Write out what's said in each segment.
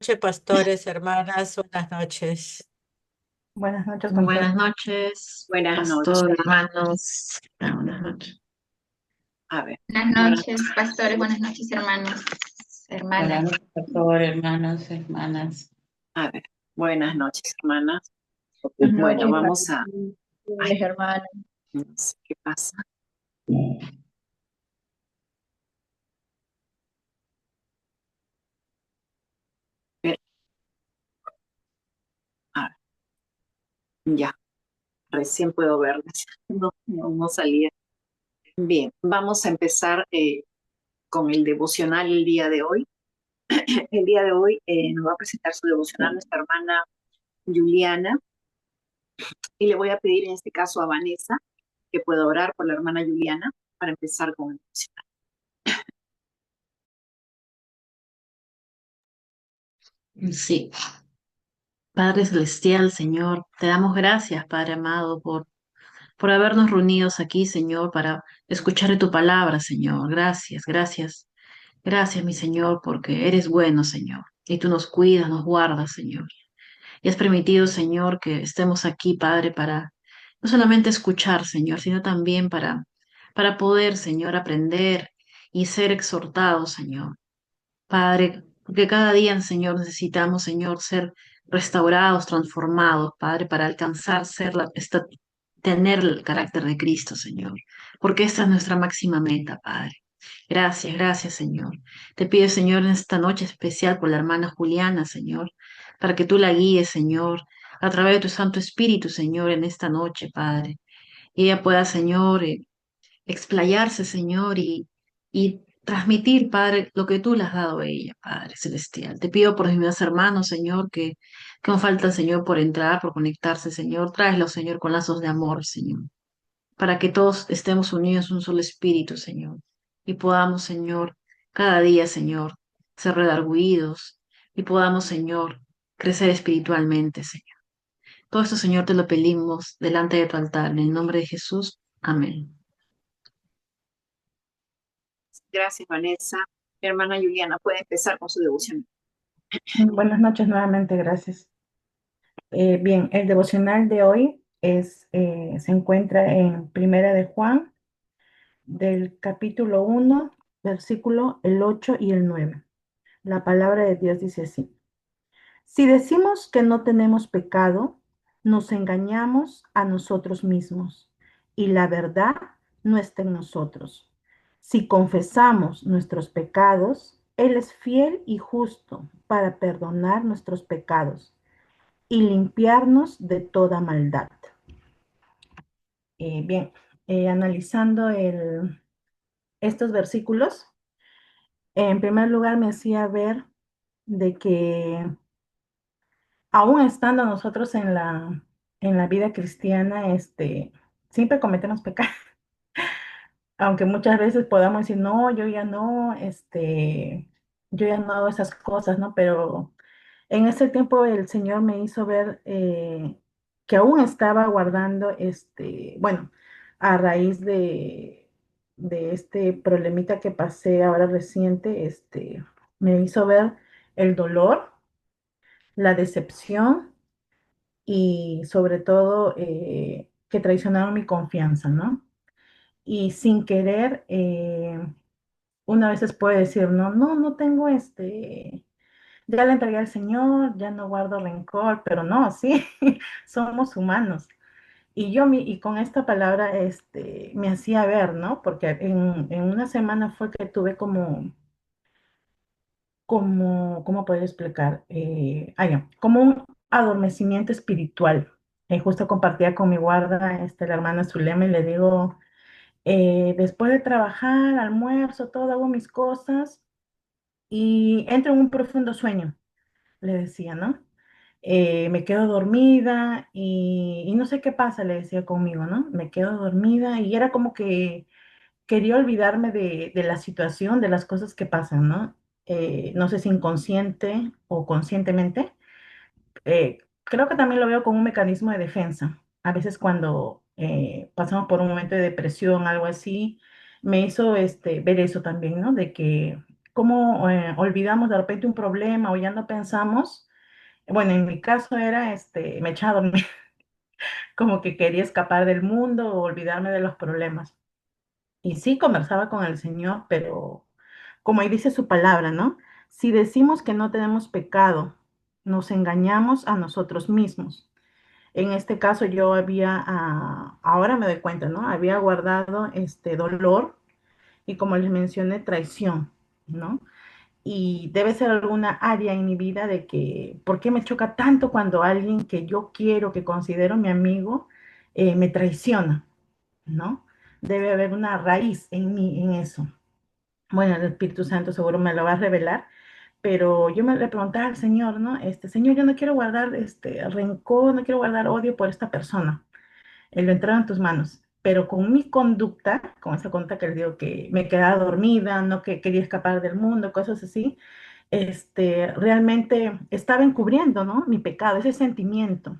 noches, pastores, hermanas, buenas noches. Buenas noches con todo. Buenas noches, Buenas noches. pastor, hermanos. Buenas noches. A ver, Buenas buenas noches, pastores, buenas noches, hermanos, hermanas. Buenas noches, pastor, hermanos, hermanas. a ver, buenas noches, hermanas. Buenas Bueno, noches, vamos a, ay, pastores, hermanos. no sé qué pasa. Pero, a ver, ya, recién puedo verles. No salía. Bien, vamos a empezar con el devocional el día de hoy. El día de hoy nos va a presentar su devocional nuestra hermana Juliana y le voy a pedir en este caso a Vanessa que pueda orar por la hermana Juliana para empezar con el devocional. Sí, Padre Celestial, Señor, te damos gracias, Padre amado, por habernos reunidos aquí, Señor, para escuchar de tu palabra, Señor. Gracias, gracias, gracias, mi Señor, porque eres bueno, Señor, y tú nos cuidas, nos guardas, Señor. Y has permitido, Señor, que estemos aquí, Padre, para no solamente escuchar, Señor, sino también para poder, Señor, aprender y ser exhortados, Señor. Padre, porque cada día, Señor, necesitamos, Señor, ser restaurados, transformados, Padre, para alcanzar tener el carácter de Cristo, Señor. Porque esta es nuestra máxima meta, Padre. Gracias, gracias, Señor. Te pido, Señor, en esta noche especial por la hermana Juliana, Señor, para que tú la guíes, Señor, a través de tu Santo Espíritu, Señor, en esta noche, Padre. Y ella pueda, Señor, explayarse, Señor, y transmitir, Padre, lo que tú le has dado a ella, Padre Celestial. Te pido por mis demás hermanos, Señor, que nos falta, Señor, por entrar, por conectarse, Señor. Tráelos, Señor, con lazos de amor, Señor, para que todos estemos unidos en un solo espíritu, Señor, y podamos, Señor, cada día, Señor, ser redarguidos y podamos, Señor, crecer espiritualmente, Señor. Todo esto, Señor, te lo pedimos delante de tu altar, en el nombre de Jesús. Amén. Gracias, Vanessa. Mi hermana Juliana puede empezar con su devoción. Buenas noches nuevamente, gracias. Bien, el devocional de hoy se encuentra en Primera de Juan, del capítulo 1, versículo el 8 y el 9. La palabra de Dios dice así: Si decimos que no tenemos pecado, nos engañamos a nosotros mismos y la verdad no está en nosotros. Si confesamos nuestros pecados, Él es fiel y justo para perdonar nuestros pecados y limpiarnos de toda maldad. Bien, analizando estos versículos, en primer lugar me hacía ver de que aún estando nosotros en la vida cristiana, siempre cometemos pecados, aunque muchas veces podamos decir, no, yo ya no hago esas cosas, ¿no? Pero en ese tiempo el Señor me hizo ver que aún estaba guardando, bueno, a raíz de este problemita que pasé ahora reciente, me hizo ver el dolor, la decepción y sobre todo que traicionaron mi confianza, ¿no? Y sin querer, una vez puede decir, no, no, no tengo ya le entregué al Señor, ya no guardo rencor, pero no, sí, somos humanos. Y con esta palabra, me hacía ver, ¿no? Porque en una semana fue que tuve ¿cómo puedo explicar? Ya, como un adormecimiento espiritual. Justo compartía con mi guarda, la hermana Zulema, y le digo, después de trabajar, almuerzo, todo, hago mis cosas y entro en un profundo sueño, le decía, ¿no? Me quedo dormida y no sé qué pasa, le decía conmigo, ¿no? Me quedo dormida y era como que quería olvidarme de la situación, de las cosas que pasan, ¿no? No sé si inconsciente o conscientemente. Creo que también lo veo como un mecanismo de defensa. A veces cuando pasamos por un momento de depresión, algo así, me hizo ver eso también, ¿no? De que cómo olvidamos de repente un problema o ya no pensamos. Bueno, en mi caso era, me echaba a dormir, como que quería escapar del mundo o olvidarme de los problemas. Y sí conversaba con el Señor, pero como ahí dice su palabra, ¿no? Si decimos que no tenemos pecado, nos engañamos a nosotros mismos. En este caso yo había, ahora me doy cuenta, ¿no? Había guardado este dolor y como les mencioné, traición, ¿no? Y debe ser alguna área en mi vida de que, ¿por qué me choca tanto cuando alguien que yo quiero, que considero mi amigo, me traiciona, ¿no? Debe haber una raíz en mí, en eso. Bueno, el Espíritu Santo seguro me lo va a revelar, pero yo me le preguntaba al Señor, ¿no? Señor, yo no quiero guardar rencor, no quiero guardar odio por esta persona. Lo entrego en tus manos. Pero con mi conducta, con esa conducta que les digo que me quedaba dormida, no que quería escapar del mundo, cosas así, realmente estaba encubriendo, ¿no? Mi pecado, ese sentimiento,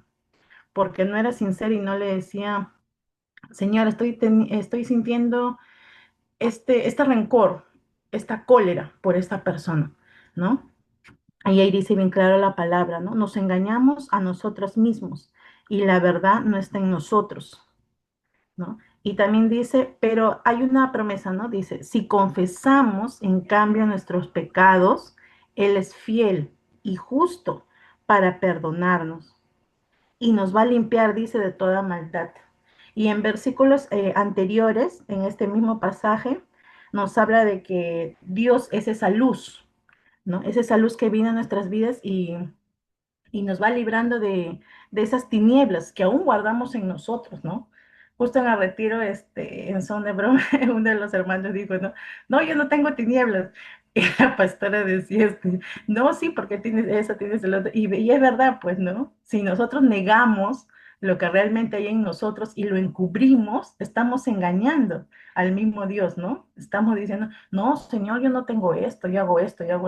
porque no era sincero y no le decía, Señor, estoy sintiendo este rencor, esta cólera por esta persona, ¿no? Y ahí dice bien claro la palabra, ¿no? Nos engañamos a nosotros mismos y la verdad no está en nosotros, ¿no? Y también dice, pero hay una promesa, ¿no? Dice, si confesamos en cambio nuestros pecados, Él es fiel y justo para perdonarnos y nos va a limpiar, dice, de toda maldad. Y en versículos anteriores, en este mismo pasaje, nos habla de que Dios es esa luz, ¿no? Es esa luz que viene a nuestras vidas y nos va librando de esas tinieblas que aún guardamos en nosotros, ¿no? Justo en el retiro, en son de broma, uno de los hermanos dijo, no, no, yo no tengo tinieblas. Y la pastora decía, no, sí, porque tienes eso, tienes el otro. Y es verdad, pues, ¿no? Si nosotros negamos lo que realmente hay en nosotros y lo encubrimos, estamos engañando al mismo Dios, ¿no? Estamos diciendo, no, Señor, yo no tengo esto, yo hago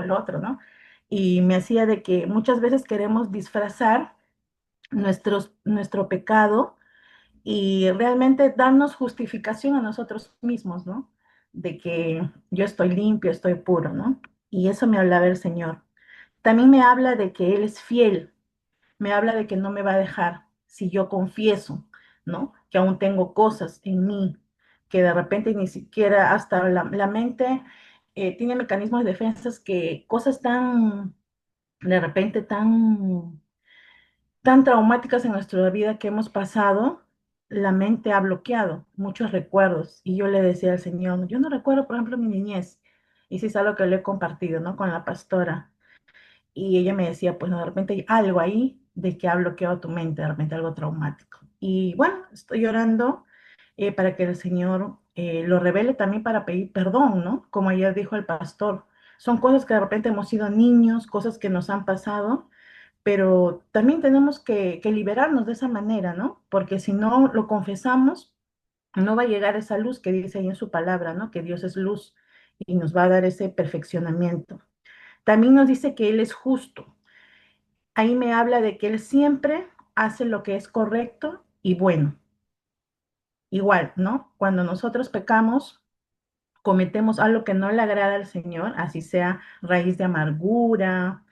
el otro, ¿no? Y me hacía de que muchas veces queremos disfrazar nuestro pecado y realmente darnos justificación a nosotros mismos, ¿no? De que yo estoy limpio, estoy puro, ¿no? Y eso me hablaba el Señor. También me habla de que Él es fiel, me habla de que no me va a dejar si yo confieso, ¿no? Que aún tengo cosas en mí, que de repente ni siquiera hasta la mente tiene mecanismos de defensas que cosas tan de repente tan traumáticas en nuestra vida que hemos pasado, la mente ha bloqueado muchos recuerdos. Y yo le decía al Señor, yo no recuerdo, por ejemplo, mi niñez. Y sí es algo que le he compartido, ¿no? Con la pastora. Y ella me decía, pues no, de repente hay algo ahí de que ha bloqueado tu mente, de repente algo traumático. Y bueno, estoy orando para que el Señor lo revele también para pedir perdón, ¿no? Como ayer dijo el pastor. Son cosas que de repente hemos sido niños, cosas que nos han pasado, pero también tenemos que liberarnos de esa manera, ¿no? Porque si no lo confesamos, no va a llegar esa luz que dice ahí en su palabra, ¿no? Que Dios es luz y nos va a dar ese perfeccionamiento. También nos dice que Él es justo. Ahí me habla de que Él siempre hace lo que es correcto y bueno. Igual, ¿no? Cuando nosotros pecamos, cometemos algo que no le agrada al Señor, así sea raíz de amargura,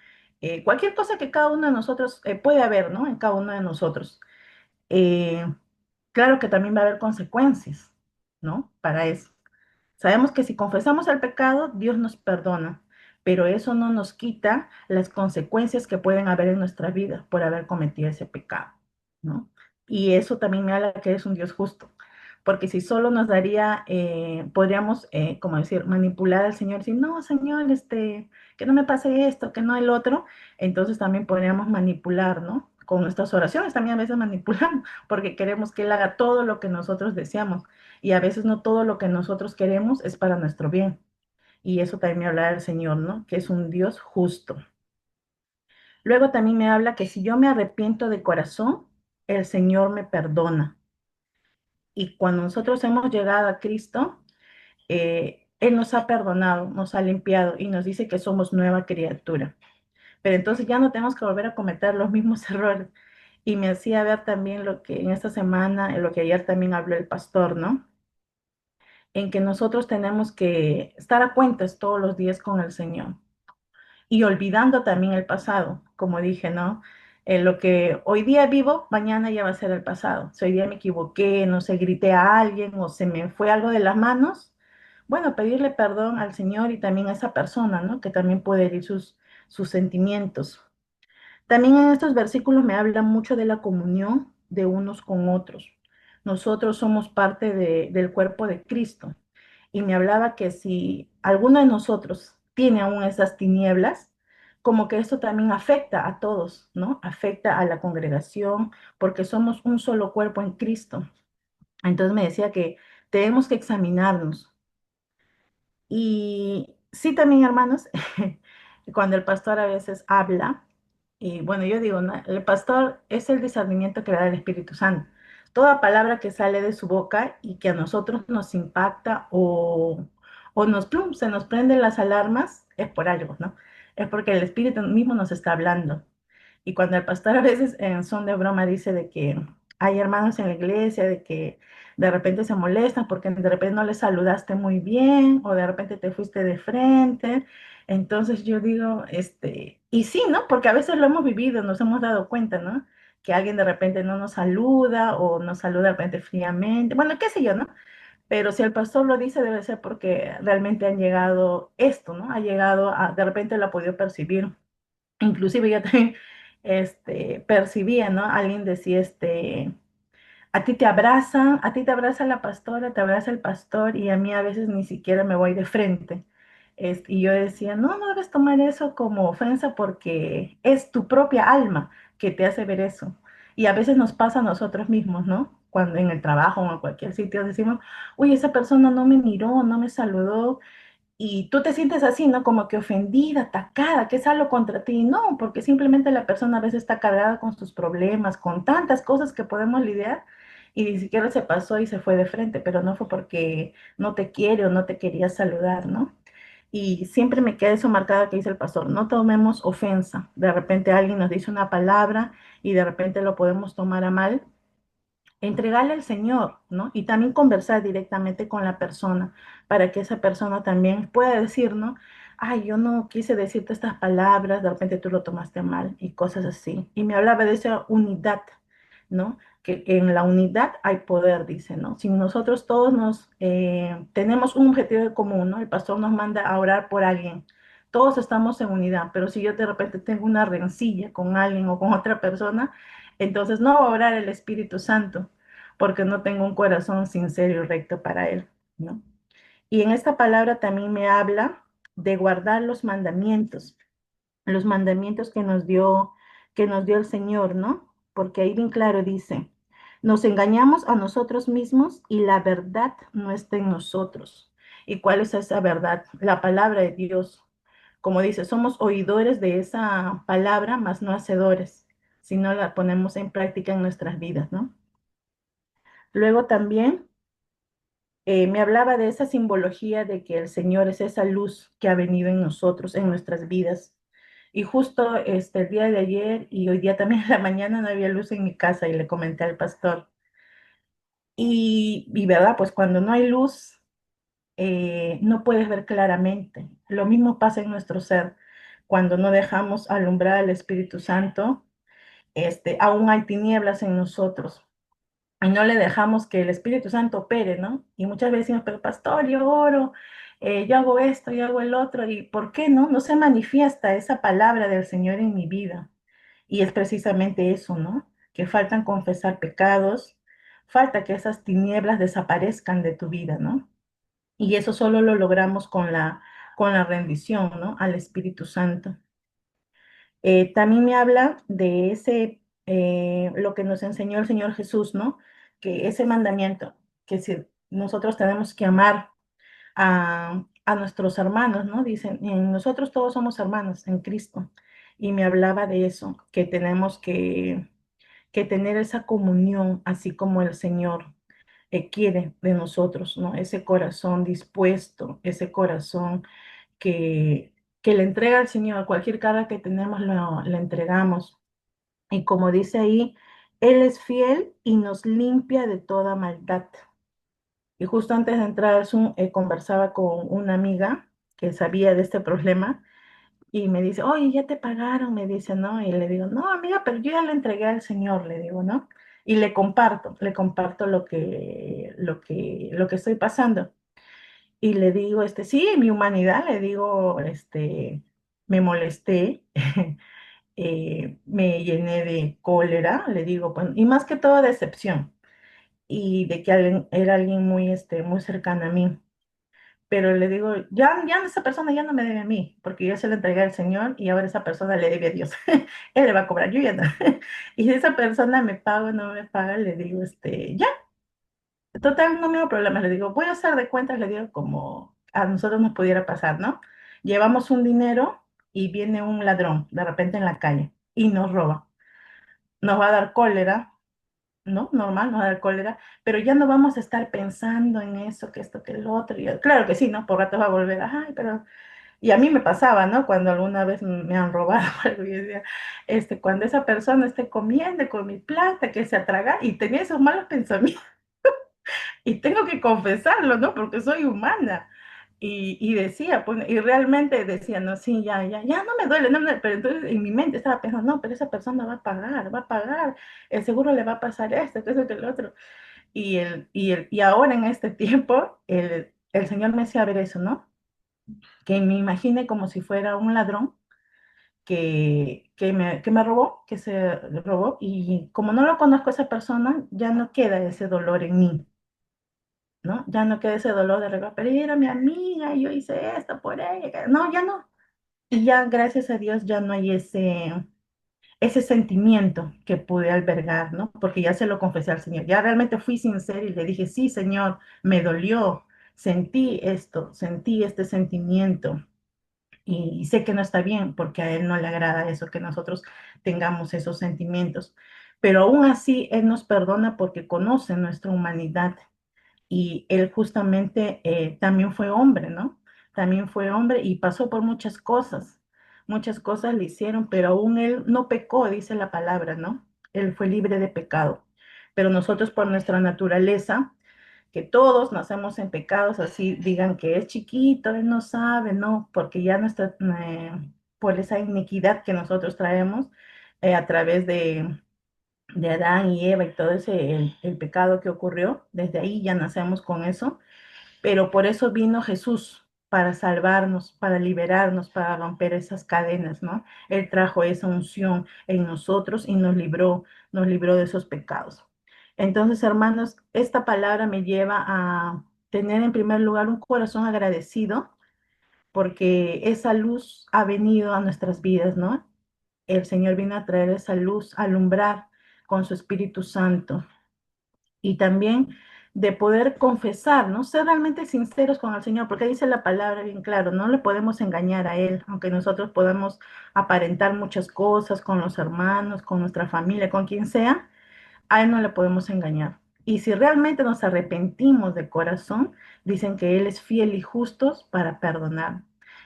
cualquier cosa que cada uno de nosotros puede haber, ¿no? En cada uno de nosotros. Eh, claro que también va a haber consecuencias, ¿no? Para eso. Sabemos que si confesamos el pecado, Dios nos perdona, pero eso no nos quita las consecuencias que pueden haber en nuestra vida por haber cometido ese pecado, ¿no? Y eso también me habla que es un Dios justo, porque si solo nos daría, podríamos, como decir, manipular al Señor, si no, Señor, que no me pase esto, que no el otro, entonces también podríamos manipular, ¿no? Con nuestras oraciones también a veces manipulamos, porque queremos que Él haga todo lo que nosotros deseamos y a veces no todo lo que nosotros queremos es para nuestro bien. Y eso también me habla del Señor, ¿no? Que es un Dios justo. Luego también me habla que si yo me arrepiento de corazón, el Señor me perdona. Y cuando nosotros hemos llegado a Cristo, Él nos ha perdonado, nos ha limpiado y nos dice que somos nueva criatura. Pero entonces ya no tenemos que volver a cometer los mismos errores. Y me hacía ver también lo que en esta semana, lo que ayer también habló el pastor, ¿no? en que nosotros tenemos que estar a cuentas todos los días con el Señor y olvidando también el pasado, como dije, ¿no? Lo que hoy día vivo, mañana ya va a ser el pasado. Si hoy día me equivoqué, no sé, grité a alguien o se me fue algo de las manos, bueno, pedirle perdón al Señor y también a esa persona, ¿no? Que también puede herir sus sentimientos. También en estos versículos me habla mucho de la comunión de unos con otros. Nosotros somos parte del cuerpo de Cristo. Y me hablaba que si alguno de nosotros tiene aún esas tinieblas, como que esto también afecta a todos, ¿no? Afecta a la congregación, porque somos un solo cuerpo en Cristo. Entonces me decía que tenemos que examinarnos. Y sí, también, hermanos, cuando el pastor a veces habla, y bueno, yo digo, ¿no? El pastor es el discernimiento que le da el Espíritu Santo. Toda palabra que sale de su boca y que a nosotros nos impacta o nos, plum, se nos prenden las alarmas, es por algo, ¿no? Es porque el Espíritu mismo nos está hablando. Y cuando el pastor a veces en son de broma dice de que hay hermanos en la iglesia, de que de repente se molestan porque de repente no les saludaste muy bien o de repente te fuiste de frente. Entonces yo digo, y sí, ¿no? Porque a veces lo hemos vivido, nos hemos dado cuenta, ¿no? Que alguien de repente no nos saluda o nos saluda de repente fríamente. Bueno, qué sé yo, ¿no? Pero si el pastor lo dice, debe ser porque realmente han llegado esto, ¿no? Ha llegado de repente lo ha podido percibir. Inclusive yo también percibía, ¿no? Alguien decía, a ti te abraza la pastora, te abraza el pastor y a mí a veces ni siquiera me voy de frente. Y yo decía, no, no debes tomar eso como ofensa porque es tu propia alma que te hace ver eso. Y a veces nos pasa a nosotros mismos, ¿no? Cuando en el trabajo o en cualquier sitio decimos, uy, esa persona no me miró, no me saludó, y tú te sientes así, ¿no? Como que ofendida, atacada, que es algo contra ti. No, porque simplemente la persona a veces está cargada con sus problemas, con tantas cosas que podemos lidiar y ni siquiera se pasó y se fue de frente, pero no fue porque no te quiere o no te quería saludar, ¿no? Y siempre me queda eso marcado que dice el pastor, no tomemos ofensa. De repente alguien nos dice una palabra y de repente lo podemos tomar a mal, entregarle al Señor, ¿no? Y también conversar directamente con la persona para que esa persona también pueda decir, ¿no? Ay, yo no quise decirte estas palabras, de repente tú lo tomaste mal y cosas así. Y me hablaba de esa unidad, ¿no? Que en la unidad hay poder, dice, ¿no? Si nosotros todos tenemos un objetivo en común, ¿no? El pastor nos manda a orar por alguien. Todos estamos en unidad, pero si yo de repente tengo una rencilla con alguien o con otra persona, entonces no va a orar el Espíritu Santo, porque no tengo un corazón sincero y recto para Él, ¿no? Y en esta palabra también me habla de guardar los mandamientos que nos dio el Señor, ¿no? Porque ahí bien claro dice, nos engañamos a nosotros mismos y la verdad no está en nosotros. ¿Y cuál es esa verdad? La palabra de Dios. Como dice, somos oidores de esa palabra, mas no hacedores, si no la ponemos en práctica en nuestras vidas, ¿no? Luego también me hablaba de esa simbología de que el Señor es esa luz que ha venido en nosotros, en nuestras vidas. Y justo el día de ayer y hoy día también en la mañana no había luz en mi casa y le comenté al pastor. Y verdad, pues cuando no hay luz, no puedes ver claramente. Lo mismo pasa en nuestro ser. Cuando no dejamos alumbrar al Espíritu Santo, aún hay tinieblas en nosotros y no le dejamos que el Espíritu Santo opere, ¿no? Y muchas veces decimos, pero pastor, yo oro, yo hago esto, yo hago el otro, ¿y por qué no? No se manifiesta esa palabra del Señor en mi vida. Y es precisamente eso, ¿no? Que faltan confesar pecados, falta que esas tinieblas desaparezcan de tu vida, ¿no? Y eso solo lo logramos con la rendición, ¿no? Al Espíritu Santo. También me habla de lo que nos enseñó el Señor Jesús, ¿no? Que ese mandamiento, que si nosotros tenemos que amar a nuestros hermanos, ¿no? Dicen, nosotros todos somos hermanos en Cristo. Y me hablaba de eso, que tenemos que tener esa comunión, así como el Señor quiere de nosotros, ¿no? Ese corazón dispuesto, ese corazón que, que le entrega al Señor, cualquier carga que tenemos le entregamos. Y como dice ahí, Él es fiel y nos limpia de toda maldad. Y justo antes de entrar al Zoom, conversaba con una amiga que sabía de este problema y me dice, oye, ya te pagaron, me dice, ¿no? Y le digo, no, amiga, pero yo ya le entregué al Señor, le digo, ¿no? Y le comparto lo que estoy pasando. Y le digo, sí, en mi humanidad, le digo, me molesté, me llené de cólera, le digo, pues, y más que todo decepción, y de que era alguien muy, muy cercano a mí. Pero le digo, ya esa persona ya no me debe a mí, porque yo se la entregué al Señor y ahora esa persona le debe a Dios. Él le va a cobrar, yo ya no. Y si esa persona me paga o no me paga, le digo, ya, total, no me hago problema. Le digo, voy a hacer de cuentas, le digo, como a nosotros nos pudiera pasar, ¿no? Llevamos un dinero y viene un ladrón de repente en la calle y nos roba. Nos va a dar cólera, ¿no? Normal, nos va a dar cólera, pero ya no vamos a estar pensando en eso, que esto, que el otro. Claro que sí, ¿no? Por rato va a volver, ay, pero... Y a mí me pasaba, ¿no? Cuando alguna vez me han robado algo, y decía, cuando esa persona esté comiendo con mi plata, que se atraga, y tenía esos malos pensamientos. Y tengo que confesarlo, ¿no? Porque soy humana. Y decía, pues, y realmente decía, no, sí, ya no me duele, no me duele. Pero entonces en mi mente estaba pensando, no, pero esa persona va a pagar, el seguro le va a pasar esto, que eso, que el otro. Y ahora en este tiempo, el Señor me hacía ver eso, ¿no? Que me imagine como si fuera un ladrón que me robó, que se robó, y como no lo conozco a esa persona, ya no queda ese dolor en mí, ¿no? Ya no queda ese dolor de recordar, pero ella era mi amiga, y yo hice esto por ella. No, ya no. Y ya, gracias a Dios, ya no hay ese sentimiento que pude albergar, ¿no? Porque ya se lo confesé al Señor. Ya realmente fui sincera y le dije, sí, Señor, me dolió, sentí esto, sentí este sentimiento. Y sé que no está bien porque a Él no le agrada eso, que nosotros tengamos esos sentimientos. Pero aún así, Él nos perdona porque conoce nuestra humanidad y él justamente también fue hombre, ¿no? También fue hombre y pasó por muchas cosas le hicieron, pero aún él no pecó, dice la palabra, ¿no? Él fue libre de pecado. Pero nosotros por nuestra naturaleza, que todos nacemos en pecados, así digan que es chiquito, él no sabe, ¿no? Porque ya por esa iniquidad que nosotros traemos a través de Adán y Eva y todo ese, el pecado que ocurrió, desde ahí ya nacemos con eso, pero por eso vino Jesús, para salvarnos, para liberarnos, para romper esas cadenas, ¿no? Él trajo esa unción en nosotros y nos libró de esos pecados. Entonces, hermanos, esta palabra me lleva a tener en primer lugar un corazón agradecido porque esa luz ha venido a nuestras vidas, ¿no? El Señor vino a traer esa luz, a alumbrar con su Espíritu Santo y también de poder confesar, ¿no? Ser realmente sinceros con el Señor, porque dice la palabra bien claro, no le podemos engañar a Él, aunque nosotros podamos aparentar muchas cosas con los hermanos, con nuestra familia, con quien sea, a Él no le podemos engañar. Y si realmente nos arrepentimos de corazón, dicen que Él es fiel y justo para perdonar.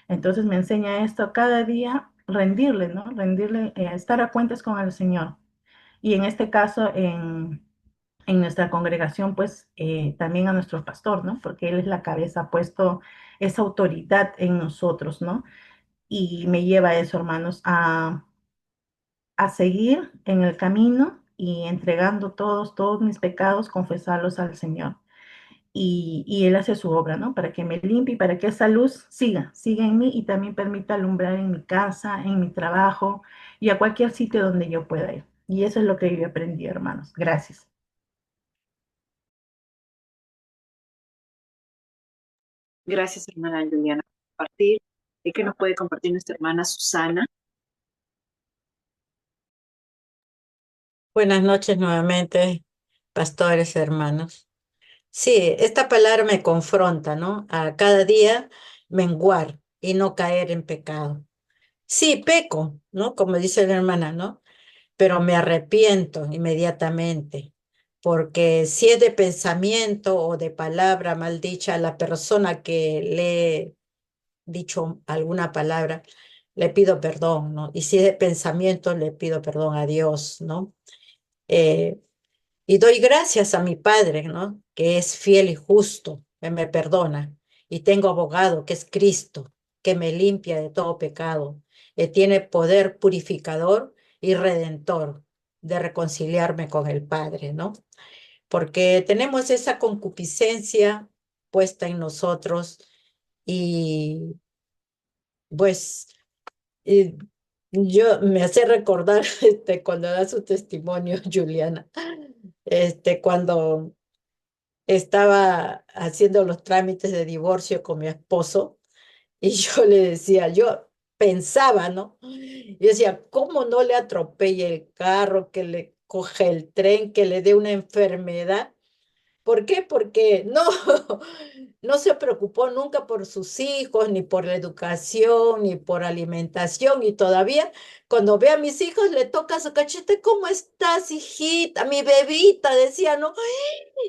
Entonces me enseña esto cada día, rendirle, ¿no? Rendirle, estar a cuentas con el Señor. Y en este caso, en nuestra congregación, pues también a nuestro pastor, ¿no? Porque él es la cabeza, ha puesto esa autoridad en nosotros, ¿no? Y me lleva a eso, hermanos, a seguir en el camino y entregando todos mis pecados, confesarlos al Señor. Y Él hace su obra, ¿no? Para que me limpie, para que esa luz siga en mí y también permita alumbrar en mi casa, en mi trabajo y a cualquier sitio donde yo pueda ir. Y eso es lo que yo aprendí, hermanos. Gracias. Gracias, hermana Juliana, por compartir. ¿Y qué nos puede compartir nuestra hermana Susana? Buenas noches nuevamente, pastores, hermanos. Sí, esta palabra me confronta, ¿no? A cada día menguar y no caer en pecado. Sí, peco, ¿no? Como dice la hermana, ¿no? Pero me arrepiento inmediatamente, porque si es de pensamiento o de palabra maldicha a la persona que le he dicho alguna palabra, le pido perdón, ¿no? Y si es de pensamiento, le pido perdón a Dios, ¿no? Eh, Y doy gracias a mi Padre, ¿no? Que es fiel y justo, que me perdona. Y tengo abogado, que es Cristo, que me limpia de todo pecado, que tiene poder purificador y redentor de reconciliarme con el Padre, ¿no? Porque tenemos esa concupiscencia puesta en nosotros y pues y yo me hace recordar cuando da su testimonio, Juliana, cuando estaba haciendo los trámites de divorcio con mi esposo y yo le decía, yo pensaba, ¿no? Yo decía, ¿cómo no le atropelle el carro, que le coge el tren, que le dé una enfermedad? ¿Por qué? Porque no, no se preocupó nunca por sus hijos, ni por la educación, ni por alimentación. Y todavía cuando ve a mis hijos le toca su cachete, ¿cómo estás, hijita? Mi bebita, decía, ¿no?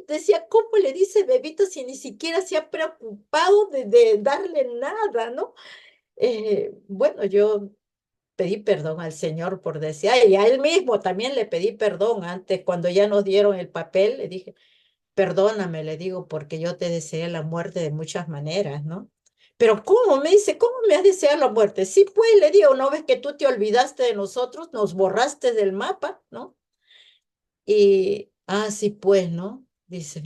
Decía, ¿cómo le dice bebito si ni siquiera se ha preocupado de darle nada, ¿no? Bueno, yo pedí perdón al Señor por decir, y a él mismo también le pedí perdón antes, cuando ya nos dieron el papel, le dije, perdóname, le digo, porque yo te deseé la muerte de muchas maneras, ¿no? Pero ¿cómo? Me dice, ¿cómo me has deseado la muerte? Sí, pues, le digo, ¿no ves que tú te olvidaste de nosotros? Nos borraste del mapa, ¿no? Y, sí, pues, ¿no? Dice.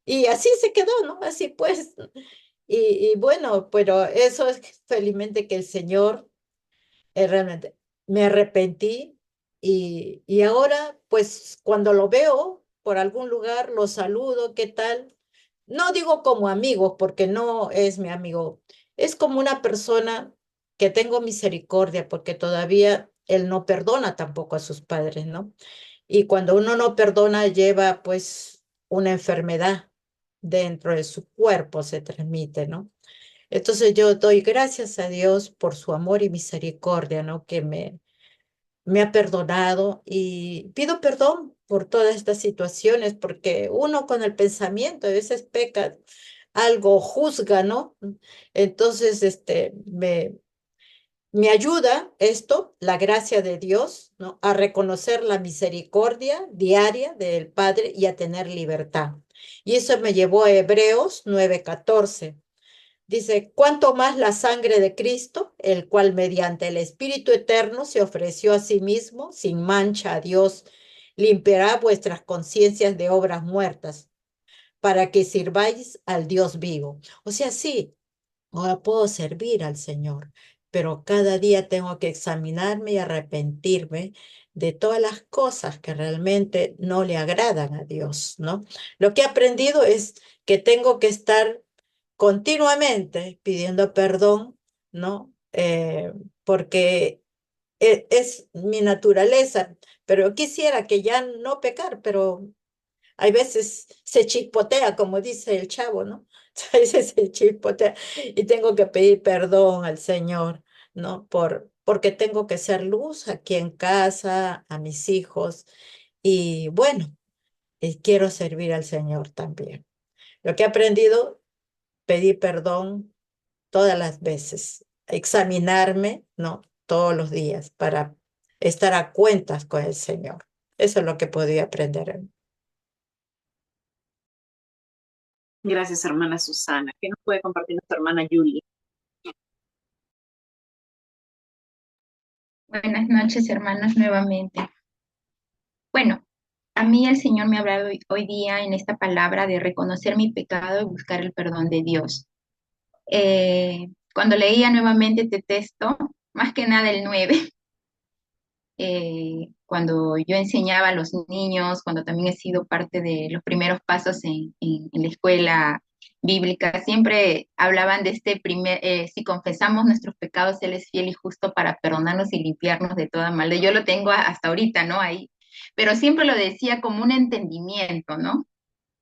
Y así se quedó, ¿no? Así pues. Y bueno, pero eso es felizmente que el Señor realmente me arrepentí y ahora, pues, cuando lo veo por algún lugar, lo saludo, ¿qué tal? No digo como amigo, porque no es mi amigo, es como una persona que tengo misericordia, porque todavía él no perdona tampoco a sus padres, ¿no? Y cuando uno no perdona, lleva pues una enfermedad dentro de su cuerpo, se transmite, ¿no? Entonces yo doy gracias a Dios por su amor y misericordia, ¿no? Que me ha perdonado y pido perdón por todas estas situaciones, porque uno con el pensamiento a veces peca, algo juzga, ¿no? Entonces, me ayuda esto, la gracia de Dios, ¿no? A reconocer la misericordia diaria del Padre y a tener libertad. Y eso me llevó a Hebreos 9:14. Dice, ¿cuánto más la sangre de Cristo, el cual mediante el Espíritu Eterno se ofreció a sí mismo sin mancha a Dios, limpiará vuestras conciencias de obras muertas, para que sirváis al Dios vivo? O sea, sí, ahora puedo servir al Señor, pero cada día tengo que examinarme y arrepentirme de todas las cosas que realmente no le agradan a Dios, ¿no? Lo que he aprendido es que tengo que estar continuamente pidiendo perdón, ¿no? Porque es mi naturaleza, pero quisiera que ya no pecar, pero hay veces se chispotea, como dice el chavo, ¿no? A veces se chispotea y tengo que pedir perdón al Señor, ¿no? Porque tengo que ser luz aquí en casa, a mis hijos, y bueno, quiero servir al Señor también. Lo que he aprendido, pedir perdón todas las veces, examinarme, ¿no? Todos los días para estar a cuentas con el Señor. Eso es lo que podía aprender. Gracias, hermana Susana. ¿Qué nos puede compartir nuestra hermana Julie? Buenas noches, hermanos, nuevamente. Bueno, a mí el Señor me ha hablado hoy día en esta palabra de reconocer mi pecado y buscar el perdón de Dios. Cuando leía nuevamente este texto, más que nada el 9, cuando yo enseñaba a los niños, cuando también he sido parte de los primeros pasos en la escuela bíblica, siempre hablaban de este si confesamos nuestros pecados, Él es fiel y justo para perdonarnos y limpiarnos de toda maldad. Yo lo tengo hasta ahorita, ¿no? Ahí, pero siempre lo decía como un entendimiento, ¿no?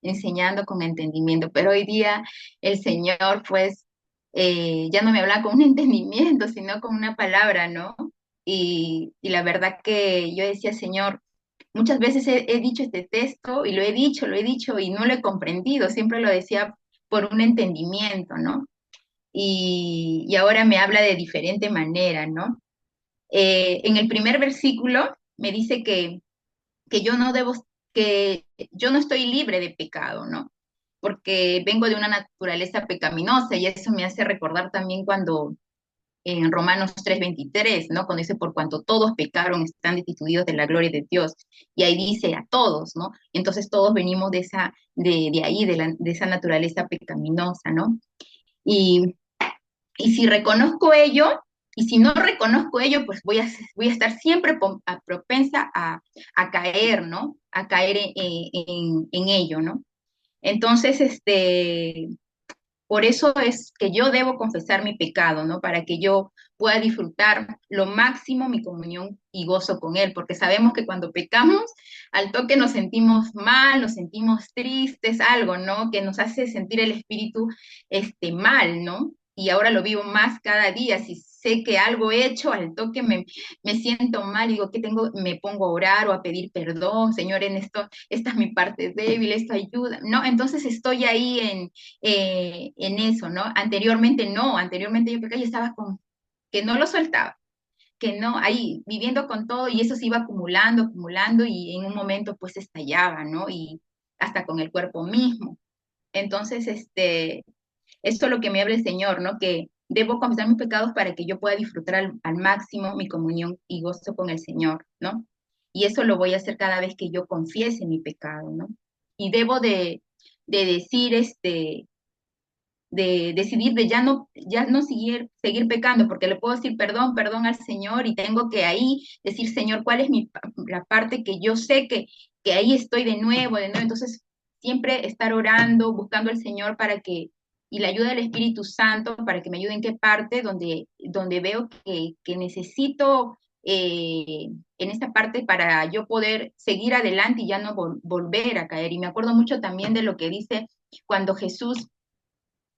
Enseñando con entendimiento, pero hoy día el Señor, pues, ya no me habla con un entendimiento, sino con una palabra, ¿no? Y la verdad que yo decía, Señor, muchas veces he dicho este texto y lo he dicho y no lo he comprendido, siempre lo decía por un entendimiento, ¿no? Y ahora me habla de diferente manera, ¿no? En el primer versículo me dice que yo no debo que yo no estoy libre de pecado, ¿no? Porque vengo de una naturaleza pecaminosa y eso me hace recordar también cuando en Romanos 3:23, ¿no? Cuando dice, por cuanto todos pecaron, están destituidos de la gloria de Dios. Y ahí dice a todos, ¿no? Entonces todos venimos de ahí, de esa naturaleza pecaminosa, ¿no? Y, y si reconozco ello, y si no reconozco ello, pues voy a estar siempre propensa a caer, ¿no? A caer en ello, ¿no? Entonces, por eso es que yo debo confesar mi pecado, ¿no? Para que yo pueda disfrutar lo máximo mi comunión y gozo con Él, porque sabemos que cuando pecamos, al toque nos sentimos mal, nos sentimos tristes, algo, ¿no? Que nos hace sentir el espíritu, mal, ¿no? Y ahora lo vivo más cada día. Si sé que algo he hecho, al toque me siento mal, digo, ¿qué tengo? Me pongo a orar o a pedir perdón, Señor, en esto, esta es mi parte débil, esto ayuda, ¿no? Entonces estoy ahí en eso, ¿no? Anteriormente no, anteriormente yo pecaba y estaba con, que no lo soltaba, que no, ahí viviendo con todo y eso se iba acumulando, acumulando y en un momento pues estallaba, ¿no? Y hasta con el cuerpo mismo. Entonces, esto es lo que me habla el Señor, ¿no? Que debo confesar mis pecados para que yo pueda disfrutar al máximo mi comunión y gozo con el Señor, ¿no? Y eso lo voy a hacer cada vez que yo confiese mi pecado, ¿no? Y debo de decir, de decidir de ya no seguir pecando, porque le puedo decir perdón, perdón al Señor y tengo que ahí decir, Señor, ¿cuál es la parte que yo sé que ahí estoy de nuevo? Entonces, siempre estar orando, buscando al Señor para que, y la ayuda del Espíritu Santo para que me ayude en qué parte donde veo que necesito en esta parte para yo poder seguir adelante y ya no volver a caer. Y me acuerdo mucho también de lo que dice cuando Jesús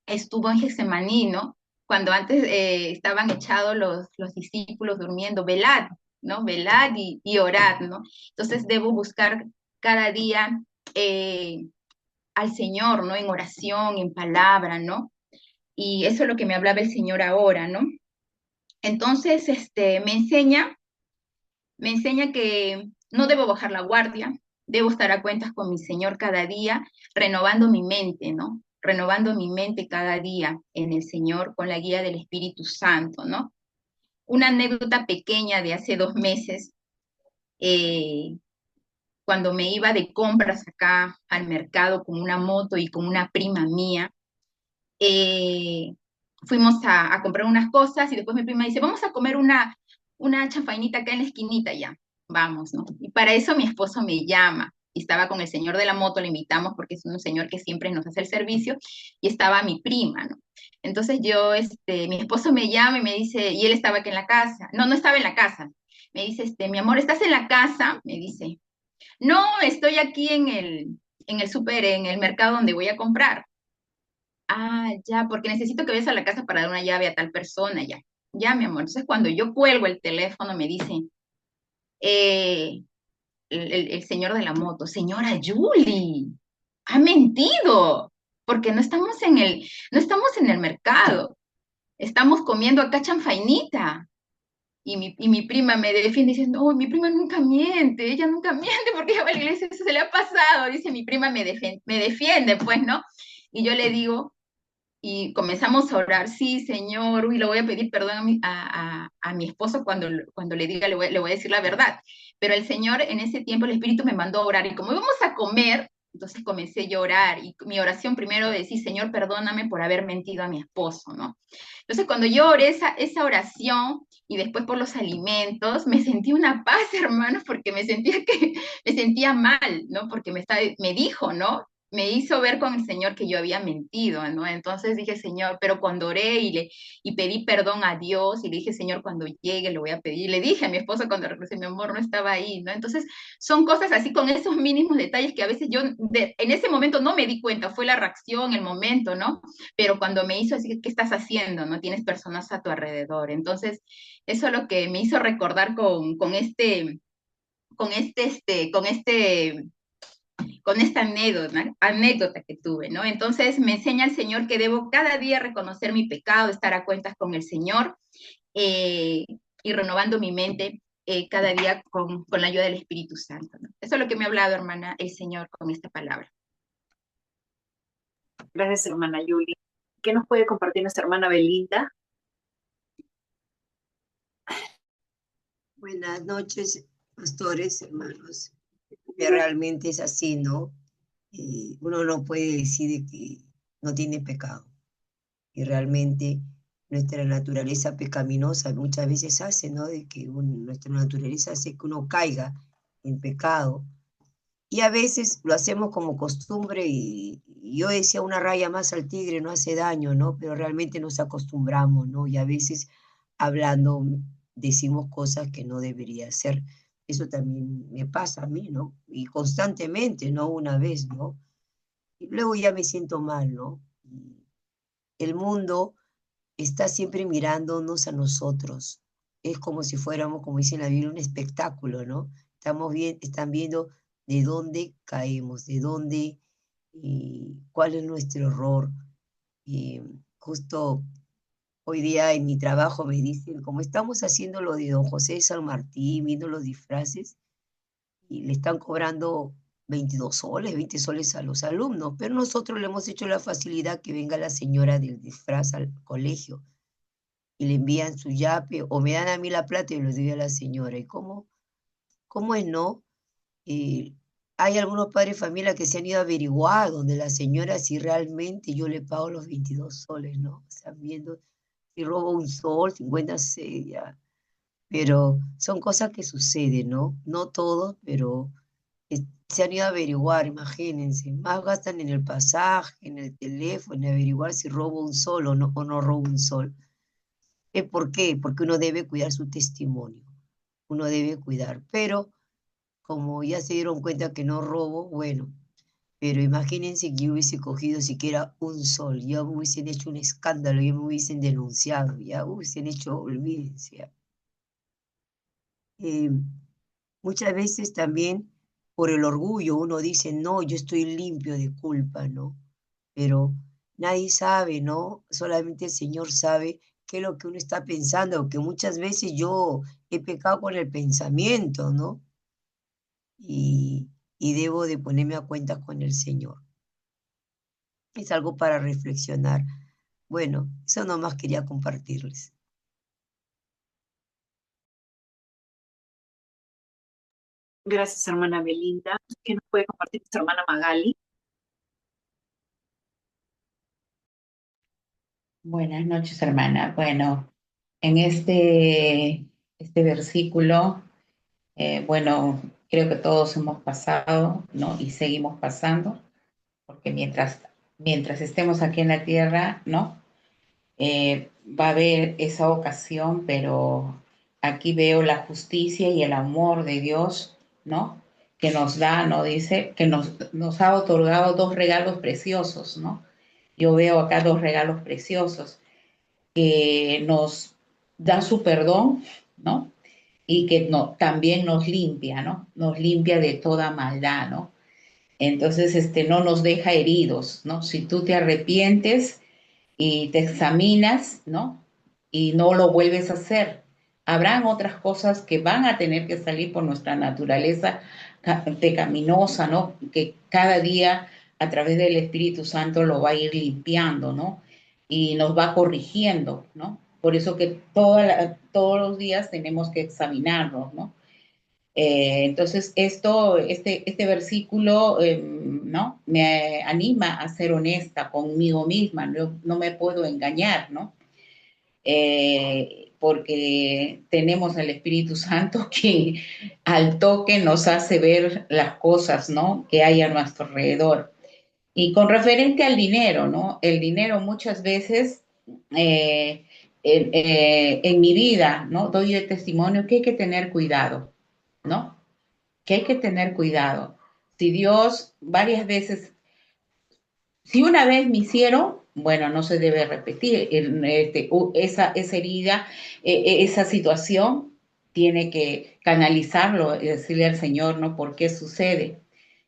estuvo en Getsemaní, ¿no? Cuando antes estaban echados los discípulos durmiendo, velad, ¿no? Velad y orad, ¿no? Entonces debo buscar cada día eh, al Señor, ¿no? En oración, en palabra, ¿no? Y eso es lo que me hablaba el Señor ahora, ¿no? Entonces, me enseña que no debo bajar la guardia, debo estar a cuentas con mi Señor cada día, renovando mi mente, ¿no? Renovando mi mente cada día en el Señor con la guía del Espíritu Santo, ¿no? Una anécdota pequeña de hace 2 meses, eh, cuando me iba de compras acá al mercado con una moto y con una prima mía, eh, fuimos a comprar unas cosas y después mi prima dice, vamos a comer una chanfainita acá en la esquinita ya, vamos, ¿no? Y para eso mi esposo me llama y estaba con el señor de la moto, le invitamos porque es un señor que siempre nos hace el servicio y estaba mi prima, ¿no? Entonces mi esposo me llama y me dice, y él estaba aquí en la casa, no, no estaba en la casa, me dice, mi amor, ¿estás en la casa? Me dice, no, estoy aquí en el súper, en el mercado donde voy a comprar. Ah, ya, porque necesito que vayas a la casa para dar una llave a tal persona, ya. Ya, mi amor. Entonces, cuando yo cuelgo el teléfono, me dice eh, el señor de la moto, señora Julie, ha mentido, porque no estamos en el mercado, estamos comiendo acá chanfainita. Y mi prima me defiende diciendo, no, mi prima nunca miente, ella nunca miente porque ella va a la iglesia, eso se le ha pasado. Dice, mi prima me defiende, pues, ¿no? Y yo le digo, y comenzamos a orar, sí, Señor, uy, le voy a pedir perdón a mi esposo cuando le diga, le voy a decir la verdad. Pero el Señor en ese tiempo, el Espíritu me mandó a orar y como íbamos a comer, entonces comencé a llorar y mi oración primero decía, Señor, perdóname por haber mentido a mi esposo, ¿no? Entonces cuando yo oré esa oración y después por los alimentos, me sentí una paz, hermanos, porque me sentía mal, ¿no? Porque me dijo, ¿no? Me hizo ver con el Señor que yo había mentido, ¿no? Entonces dije, Señor, pero cuando oré y pedí perdón a Dios y le dije, Señor, cuando llegue le voy a pedir, le dije a mi esposo cuando regresé, mi amor no estaba ahí, ¿no? Entonces son cosas así con esos mínimos detalles que a veces yo en ese momento no me di cuenta, fue la reacción, el momento, ¿no? Pero cuando me hizo así, ¿qué estás haciendo? ¿No? Tienes personas a tu alrededor. Entonces, eso es lo que me hizo recordar con esta anécdota que tuve, ¿no? Entonces me enseña el Señor que debo cada día reconocer mi pecado, estar a cuentas con el Señor eh, y renovando mi mente cada día con la ayuda del Espíritu Santo, ¿no? Eso es lo que me ha hablado, hermana, el Señor con esta palabra. Gracias, hermana Yuli. ¿Qué nos puede compartir nuestra hermana Belinda? Buenas noches, pastores, hermanos. Que realmente es así, ¿no? Uno no puede decir de que no tiene pecado. Y realmente nuestra naturaleza pecaminosa muchas veces hace, ¿no? De que nuestra naturaleza hace que uno caiga en pecado. Y a veces lo hacemos como costumbre y yo decía una raya más al tigre no hace daño, ¿no? Pero realmente nos acostumbramos, ¿no? Y a veces hablando decimos cosas que no debería ser. Eso también me pasa a mí, ¿no? Y constantemente, no una vez, ¿no? Y luego ya me siento mal, ¿no? Y el mundo está siempre mirándonos a nosotros. Es como si fuéramos, como dice en la Biblia, un espectáculo, ¿no? Están viendo de dónde caemos, de dónde, cuál es nuestro error. Y justo hoy día en mi trabajo me dicen, como estamos haciendo lo de don José de San Martín, viendo los disfraces, y le están cobrando 22 soles, 20 soles a los alumnos, pero nosotros le hemos hecho la facilidad que venga la señora del disfraz al colegio y le envían su yape o me dan a mí la plata y lo doy a la señora. ¿Y cómo es, no? Eh, Hay algunos padres de familia que se han ido a averiguar donde la señora si realmente yo le pago los 22 soles, ¿no? Están viendo si robo un sol, 50 ya. Pero son cosas que suceden, ¿no? No todos, pero se han ido a averiguar, imagínense. Más gastan en el pasaje, en el teléfono, en averiguar si robo un sol o no robo un sol. ¿Por qué? Porque uno debe cuidar su testimonio, uno debe cuidar, pero como ya se dieron cuenta que no robo, bueno, pero imagínense que yo hubiese cogido siquiera un sol, ya hubiesen hecho un escándalo, ya me hubiesen denunciado, ya hubiesen hecho, olvídense. Eh, Muchas veces también por el orgullo uno dice, no, yo estoy limpio de culpa, ¿no? Pero nadie sabe, ¿no? Solamente el Señor sabe qué es lo que uno está pensando, que muchas veces yo he pecado con el pensamiento, ¿no? Y, y debo de ponerme a cuenta con el Señor. Es algo para reflexionar. Bueno, eso nomás quería compartirles. Gracias, hermana Belinda. ¿Qué nos puede compartir nuestra hermana Magali? Buenas noches, hermana. Bueno, en este versículo, bueno, creo que todos hemos pasado, ¿no? Y seguimos pasando, porque mientras estemos aquí en la tierra, ¿no? Va a haber esa ocasión, pero aquí veo la justicia y el amor de Dios, ¿no? Que nos da, ¿no? Dice que nos ha otorgado dos regalos preciosos, ¿no? Yo veo acá dos regalos preciosos que nos da su perdón, ¿no? Y que no, también nos limpia, ¿no? Nos limpia de toda maldad, ¿no? Entonces, no nos deja heridos, ¿no? Si tú te arrepientes y te examinas, ¿no? Y no lo vuelves a hacer, habrán otras cosas que van a tener que salir por nuestra naturaleza pecaminosa, ¿no? Que cada día a través del Espíritu Santo lo va a ir limpiando, ¿no? Y nos va corrigiendo, ¿no? Por eso que todos los días tenemos que examinarnos, ¿no? Entonces, este versículo, ¿no? Me anima a ser honesta conmigo misma, no me puedo engañar, ¿no? Porque tenemos al Espíritu Santo que al toque nos hace ver las cosas, ¿no? Que hay a nuestro alrededor. Y con referente al dinero, ¿no? El dinero muchas veces en mi vida, ¿no? Doy de testimonio que hay que tener cuidado, ¿no? Que hay que tener cuidado. Si Dios varias veces, si una vez me hicieron, bueno, no se debe repetir esa herida, esa situación, tiene que canalizarlo y decirle al Señor, ¿no? ¿Por qué sucede?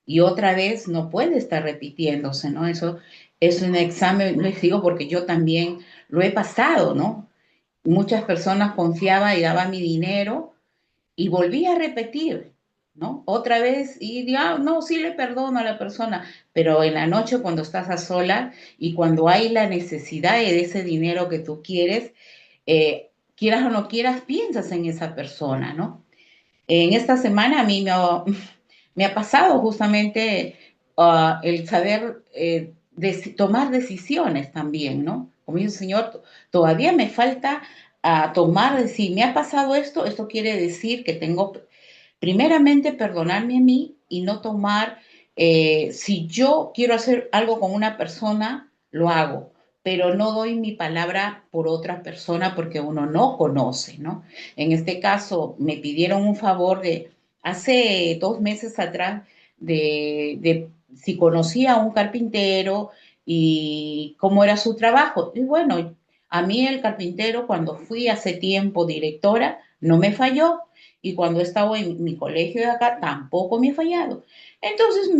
Y otra vez no puede estar repitiéndose, ¿no? Eso es un examen, les digo, porque yo también lo he pasado, ¿no? Muchas personas confiaban y daban mi dinero y volví a repetir. ¿no? Otra vez y diga, no, sí le perdono a la persona, pero en la noche cuando estás a sola y cuando hay la necesidad de ese dinero que tú quieres, quieras o no quieras, piensas en esa persona, ¿no? En esta semana a mí me ha pasado justamente el saber tomar decisiones también, ¿no? Como dice el Señor, todavía me falta tomar, si me ha pasado esto, esto quiere decir que tengo primeramente perdonarme a mí y no tomar, si yo quiero hacer algo con una persona, lo hago, pero no doy mi palabra por otra persona porque uno no conoce, ¿no? En este caso, me pidieron un favor de hace 2 meses atrás de si conocía a un carpintero y cómo era su trabajo. Y bueno, a mí el carpintero, cuando fui hace tiempo directora, no me falló y cuando estaba en mi colegio de acá tampoco me ha fallado. Entonces,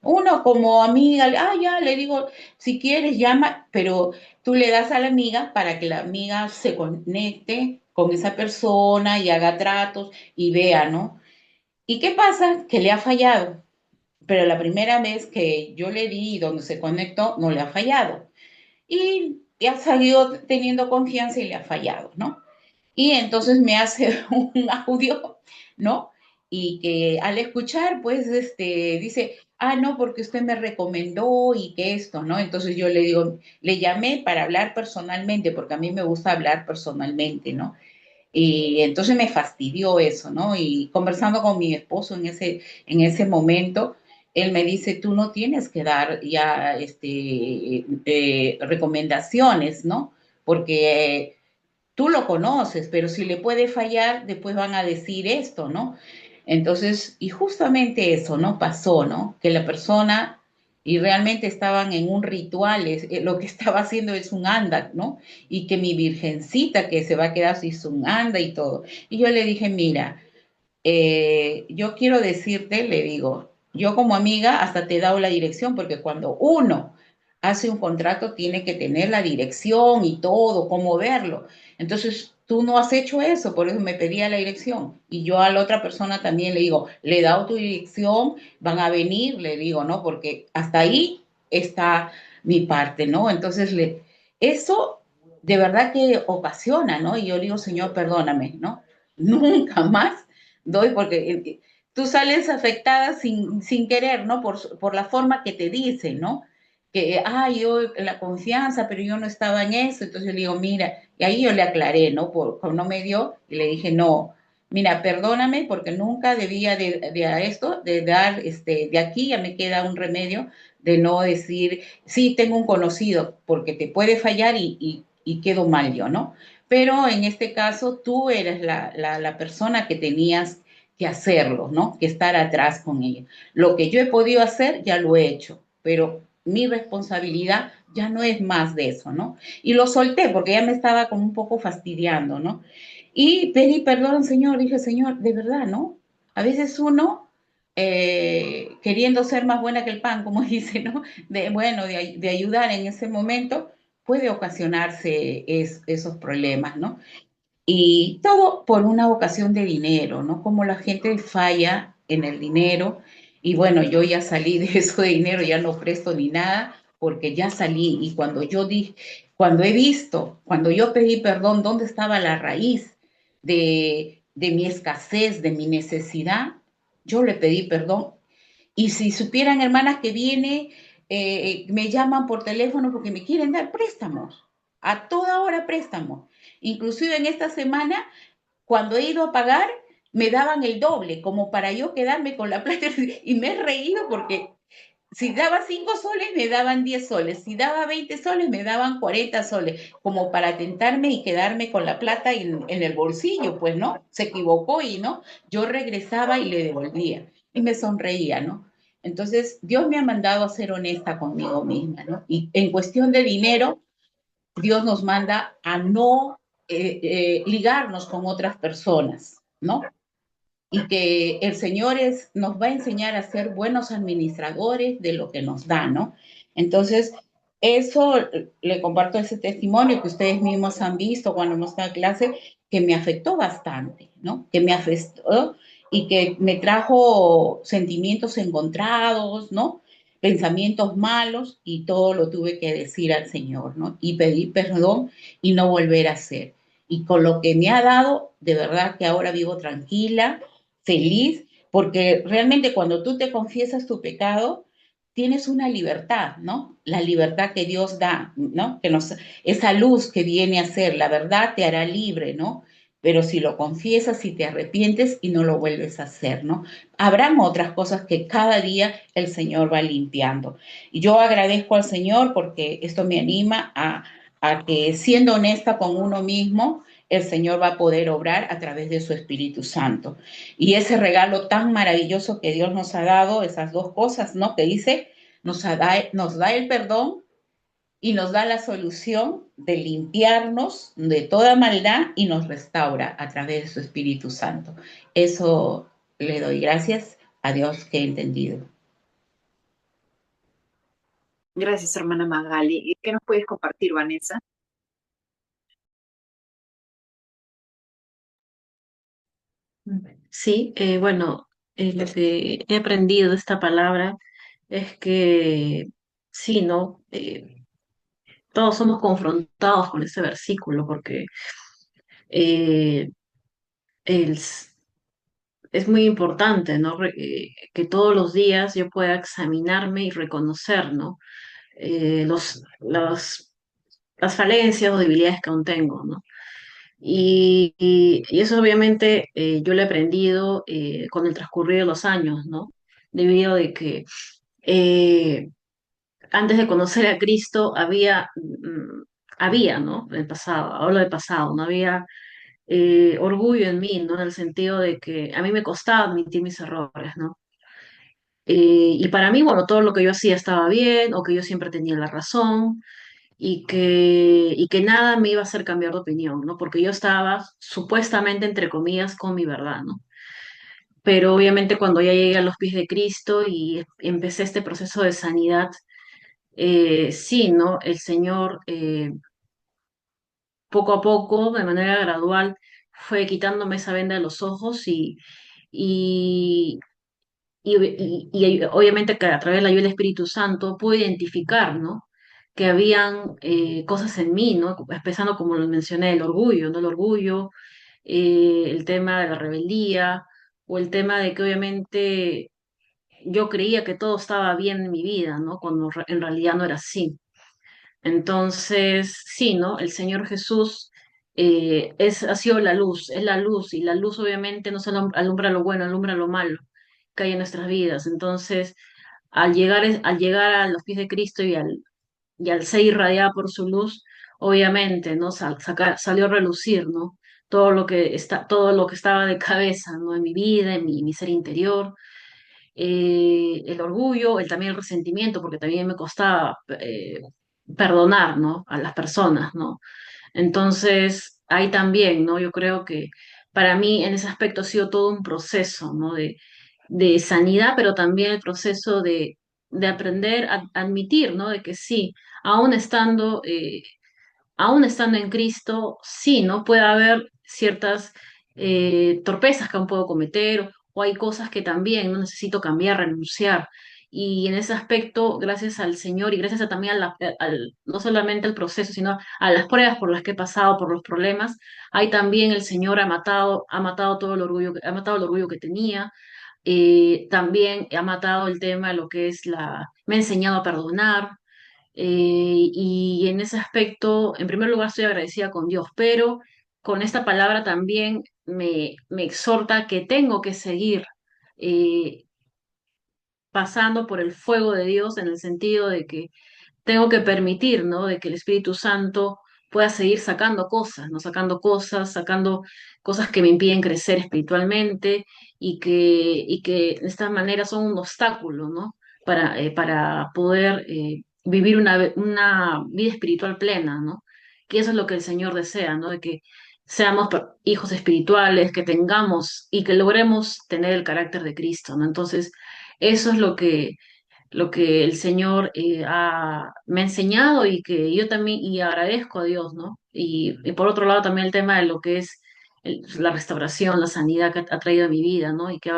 uno como amiga, ya le digo, si quieres llama, pero tú le das a la amiga para que la amiga se conecte con esa persona y haga tratos y vea, ¿no? ¿Y qué pasa? Que le ha fallado, pero la primera vez que yo le di y donde se conectó, no le ha fallado. Y ha salido teniendo confianza y le ha fallado, ¿no? Y entonces me hace un audio, ¿no? Y que al escuchar, pues, dice, no, porque usted me recomendó y que esto, ¿no? Entonces yo le digo, le llamé para hablar personalmente, porque a mí me gusta hablar personalmente, ¿no? Y entonces me fastidió eso, ¿no? Y conversando con mi esposo en ese momento, él me dice, tú no tienes que dar ya recomendaciones, ¿no? Porque tú lo conoces, pero si le puede fallar, después van a decir esto, ¿no? Entonces, y justamente eso, ¿no? Pasó, ¿no? Que la persona, y realmente estaban en un ritual, lo que estaba haciendo es un anda, ¿no? Y que mi virgencita que se va a quedar sin un anda y todo. Y yo le dije, mira, yo quiero decirte, le digo, yo como amiga hasta te he dado la dirección, porque cuando uno hace un contrato tiene que tener la dirección y todo, cómo verlo. Entonces, tú no has hecho eso, por eso me pedía la dirección. Y yo a la otra persona también le digo, le he dado tu dirección, van a venir, le digo, ¿no? Porque hasta ahí está mi parte, ¿no? Entonces, eso de verdad que ocasiona, ¿no? Y yo le digo, Señor, perdóname, ¿no? Nunca más doy porque tú sales afectada sin querer, ¿no? Por la forma que te dicen, ¿no? Que, yo la confianza, pero yo no estaba en eso, entonces yo le digo, mira, y ahí yo le aclaré, ¿no? No me dio, y le dije, no, mira, perdóname porque nunca debía de a esto, de dar, de aquí ya me queda un remedio de no decir, sí, tengo un conocido, porque te puede fallar y quedo mal yo, ¿no? Pero en este caso tú eres la persona que tenías que hacerlo, ¿no? Que estar atrás con ella. Lo que yo he podido hacer, ya lo he hecho, pero mi responsabilidad ya no es más de eso, ¿no? Y lo solté porque ya me estaba como un poco fastidiando, ¿no? Y pedí perdón, Señor, dije, Señor, de verdad, ¿no? A veces uno, queriendo ser más buena que el pan, como dice, ¿no? De ayudar en ese momento, puede ocasionarse esos problemas, ¿no? Y todo por una vocación de dinero, ¿no? Como la gente falla en el dinero. Y bueno, yo ya salí de eso de dinero, ya no presto ni nada, porque ya salí. Y cuando yo dije, cuando he visto, cuando yo pedí perdón, ¿dónde estaba la raíz de mi escasez, de mi necesidad? Yo le pedí perdón. Y si supieran, hermanas, que me llaman por teléfono porque me quieren dar préstamos, a toda hora préstamos. Inclusive en esta semana, cuando he ido a pagar, me daban el doble, como para yo quedarme con la plata. Y me he reído porque si daba 5 soles, me daban 10 soles. Si daba 20 soles, me daban 40 soles, como para tentarme y quedarme con la plata en el bolsillo, pues, ¿no? Se equivocó y, ¿no? Yo regresaba y le devolvía. Y me sonreía, ¿no? Entonces, Dios me ha mandado a ser honesta conmigo misma, ¿no? Y en cuestión de dinero, Dios nos manda a no ligarnos con otras personas, ¿no? Y que el Señor nos va a enseñar a ser buenos administradores de lo que nos da, ¿no? Entonces, eso le comparto ese testimonio que ustedes mismos han visto cuando hemos estado en clase, que me afectó bastante, ¿no? Que me afectó y que me trajo sentimientos encontrados, ¿no? Pensamientos malos y todo lo tuve que decir al Señor, ¿no? Y pedir perdón y no volver a hacer. Y con lo que me ha dado, de verdad que ahora vivo tranquila, feliz, porque realmente cuando tú te confiesas tu pecado, tienes una libertad, ¿no? La libertad que Dios da, ¿no? Esa luz que viene a ser, la verdad te hará libre, ¿no? Pero si lo confiesas y te arrepientes y no lo vuelves a hacer, ¿no? Habrán otras cosas que cada día el Señor va limpiando. Y yo agradezco al Señor porque esto me anima a que siendo honesta con uno mismo, el Señor va a poder obrar a través de su Espíritu Santo. Y ese regalo tan maravilloso que Dios nos ha dado, esas dos cosas, ¿no? Que dice, nos da el perdón y nos da la solución de limpiarnos de toda maldad y nos restaura a través de su Espíritu Santo. Eso le doy gracias a Dios que he entendido. Gracias, hermana Magali. ¿Y qué nos puedes compartir, Vanessa? Sí, bueno, lo que he aprendido de esta palabra es que sí, ¿no? Todos somos confrontados con ese versículo porque eh, el, es muy importante, ¿no? Que todos los días yo pueda examinarme y reconocer, ¿no? Las falencias o debilidades que aún tengo, ¿no? Y eso obviamente yo lo he aprendido con el transcurrir de los años, ¿no? Debido a que eh, antes de conocer a Cristo había, ¿no? En el pasado, hablo del pasado, no había orgullo en mí, ¿no? En el sentido de que a mí me costaba admitir mis errores, ¿no? Y para mí, bueno, todo lo que yo hacía estaba bien o que yo siempre tenía la razón y que nada me iba a hacer cambiar de opinión, ¿no? Porque yo estaba supuestamente, entre comillas, con mi verdad, ¿no? Pero obviamente cuando ya llegué a los pies de Cristo y empecé este proceso de sanidad, sí, ¿no? El Señor poco a poco, de manera gradual, fue quitándome esa venda de los ojos y, y obviamente que a través de la ayuda del Espíritu Santo pude identificar, ¿no? Que habían cosas en mí, ¿no? Empezando como lo mencioné, el orgullo, ¿no? El orgullo, el tema de la rebeldía o el tema de que obviamente yo creía que todo estaba bien en mi vida, ¿no? Cuando en realidad no era así. Entonces, sí, ¿no? El Señor Jesús ha sido la luz, es la luz, y la luz obviamente no solo alumbra lo bueno, alumbra lo malo que hay en nuestras vidas. Entonces, al llegar a los pies de Cristo y al ser irradiada por su luz, obviamente, ¿no? Salió a relucir, ¿no? Todo lo que estaba de cabeza, ¿no? En mi vida, en mi ser interior, el orgullo, también el resentimiento, porque también me costaba perdonar, ¿no? A las personas, ¿no? Entonces, ahí también, ¿no? Yo creo que para mí en ese aspecto ha sido todo un proceso, ¿no? De sanidad, pero también el proceso de aprender a admitir, ¿no? De que sí, aún estando aún estando en Cristo, sí, ¿no? Puede haber ciertas torpezas que aún puedo cometer o hay cosas que también no necesito cambiar, renunciar. Y en ese aspecto, gracias al Señor y gracias también no solamente al proceso, sino a las pruebas por las que he pasado, por los problemas, ahí también el Señor ha matado todo el orgullo, ha matado el orgullo que tenía. También ha matado el tema de lo que es me ha enseñado a perdonar, y en ese aspecto, en primer lugar, estoy agradecida con Dios, pero con esta palabra también me exhorta que tengo que seguir eh, pasando por el fuego de Dios en el sentido de que tengo que permitir, ¿no? De que el Espíritu Santo pueda seguir sacando cosas, ¿no? Sacando cosas que me impiden crecer espiritualmente y que de esta manera son un obstáculo, ¿no? Para poder vivir una vida espiritual plena, ¿no? Que eso es lo que el Señor desea, ¿no? De que seamos hijos espirituales, que tengamos y que logremos tener el carácter de Cristo, ¿no? Entonces, eso es lo que el Señor me ha enseñado y que yo también y agradezco a Dios, ¿no? Y por otro lado también el tema de lo que es la restauración, la sanidad que ha traído a mi vida, ¿no? Y que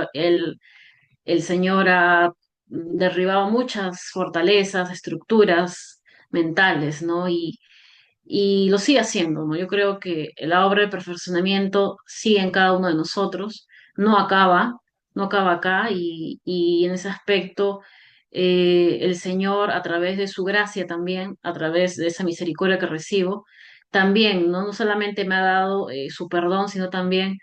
el Señor ha derribado muchas fortalezas, estructuras mentales, ¿no? Y lo sigue haciendo, ¿no? Yo creo que la obra de perfeccionamiento sigue en cada uno de nosotros, no acaba, no acaba acá, y en ese aspecto el Señor, a través de su gracia también, a través de esa misericordia que recibo, también, ¿no? No solamente me ha dado su perdón, sino también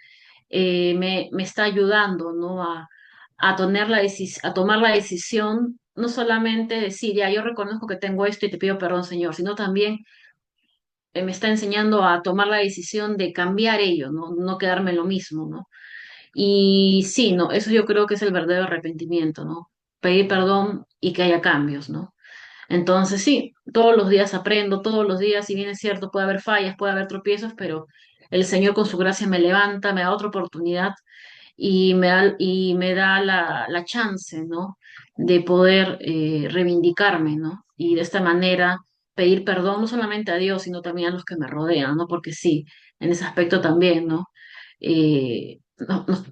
me está ayudando, ¿no? A tomar la decisión, no solamente decir, ya, yo reconozco que tengo esto y te pido perdón, Señor, sino también me está enseñando a tomar la decisión de cambiar ello, ¿no? No quedarme en lo mismo, ¿no? Y sí, ¿no? Eso yo creo que es el verdadero arrepentimiento, ¿no? Pedir perdón y que haya cambios, ¿no? Entonces sí, todos los días aprendo, todos los días, si bien es cierto, puede haber fallas, puede haber tropiezos, pero el Señor con su gracia me levanta, me da otra oportunidad y me da la chance, ¿no? De poder reivindicarme, ¿no? Y de esta manera pedir perdón no solamente a Dios, sino también a los que me rodean, ¿no? Porque sí, en ese aspecto también, ¿no?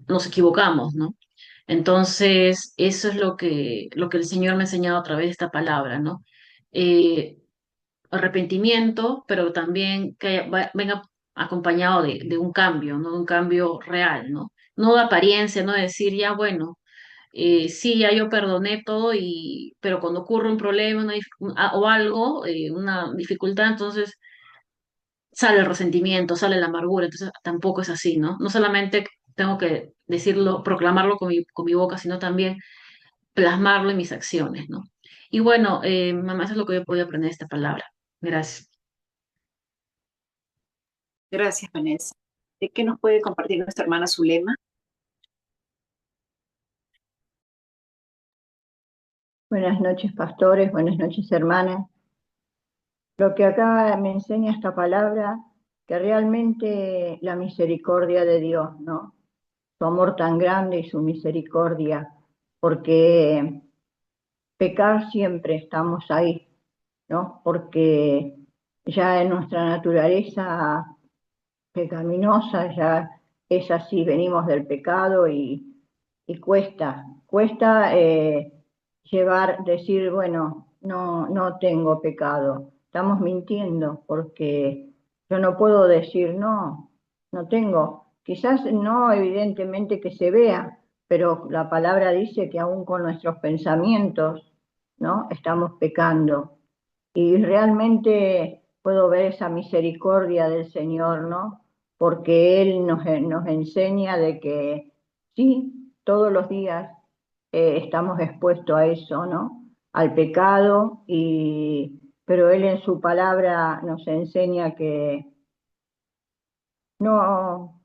Nos equivocamos, ¿no? Entonces, eso es lo que el Señor me ha enseñado a través de esta palabra, ¿no? Eh, Arrepentimiento, pero también que venga acompañado de un cambio, ¿no? De un cambio real, ¿no? No de apariencia, no de decir, ya bueno, sí, ya yo perdoné todo, pero cuando ocurre un problema o algo, una dificultad, entonces sale el resentimiento, sale la amargura, entonces tampoco es así, ¿no? No solamente tengo que decirlo, proclamarlo con mi boca, sino también plasmarlo en mis acciones, ¿no? Y bueno, mamá, eso es lo que yo puedo aprender de esta palabra. Gracias. Gracias, Vanessa. ¿De qué nos puede compartir nuestra hermana Zulema? Buenas noches, pastores, buenas noches, hermanas. Lo que acá me enseña esta palabra, que realmente la misericordia de Dios, ¿no? Su amor tan grande y su misericordia, porque pecar siempre estamos ahí, ¿no? Porque ya en nuestra naturaleza pecaminosa ya es así, venimos del pecado y cuesta decir, bueno, no tengo pecado. Estamos mintiendo porque yo no puedo decir, no tengo. Quizás no evidentemente que se vea, pero la palabra dice que aún con nuestros pensamientos, ¿no? Estamos pecando. Y realmente puedo ver esa misericordia del Señor, ¿no? Porque Él nos enseña de que sí, todos los días estamos expuestos a eso, ¿no? Al pecado, pero Él en su palabra nos enseña que no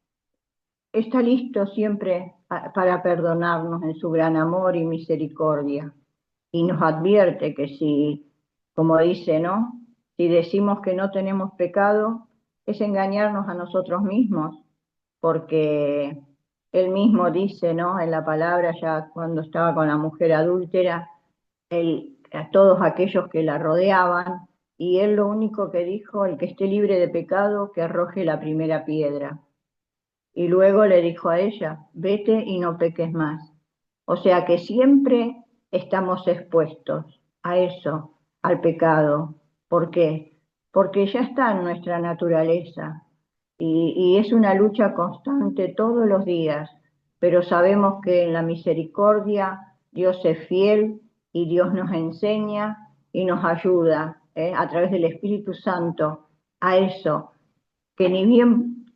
está listo siempre para perdonarnos en su gran amor y misericordia. Y nos advierte que si, como dice, ¿no? Si decimos que no tenemos pecado, es engañarnos a nosotros mismos, porque él mismo dice, ¿no? En la palabra, ya cuando estaba con la mujer adúltera, a todos aquellos que la rodeaban, y él lo único que dijo, el que esté libre de pecado, que arroje la primera piedra. Y luego le dijo a ella, vete y no peques más. O sea que siempre estamos expuestos a eso, al pecado. ¿Por qué? Porque ya está en nuestra naturaleza y es una lucha constante todos los días, pero sabemos que en la misericordia Dios es fiel y Dios nos enseña y nos ayuda a través del Espíritu Santo a eso, que ni bien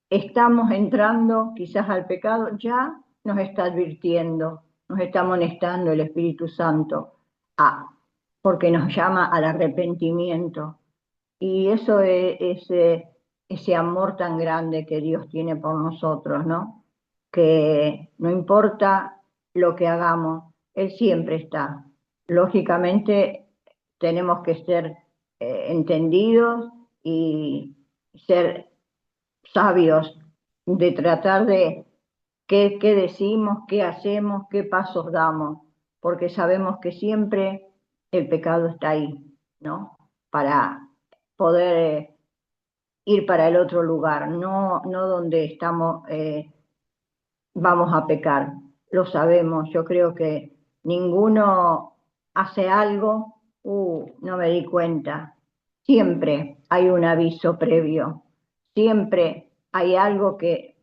estamos entrando quizás al pecado, ya nos está advirtiendo, nos está amonestando el Espíritu Santo, porque nos llama al arrepentimiento. Y eso es ese amor tan grande que Dios tiene por nosotros, ¿no? Que no importa lo que hagamos, Él siempre está. Lógicamente tenemos que ser entendidos y ser sabios de tratar de qué decimos, qué hacemos, qué pasos damos, porque sabemos que siempre el pecado está ahí, ¿no? Para poder ir para el otro lugar, no donde estamos, vamos a pecar. Lo sabemos, yo creo que ninguno hace algo, no me di cuenta. Siempre hay un aviso previo, siempre hay algo que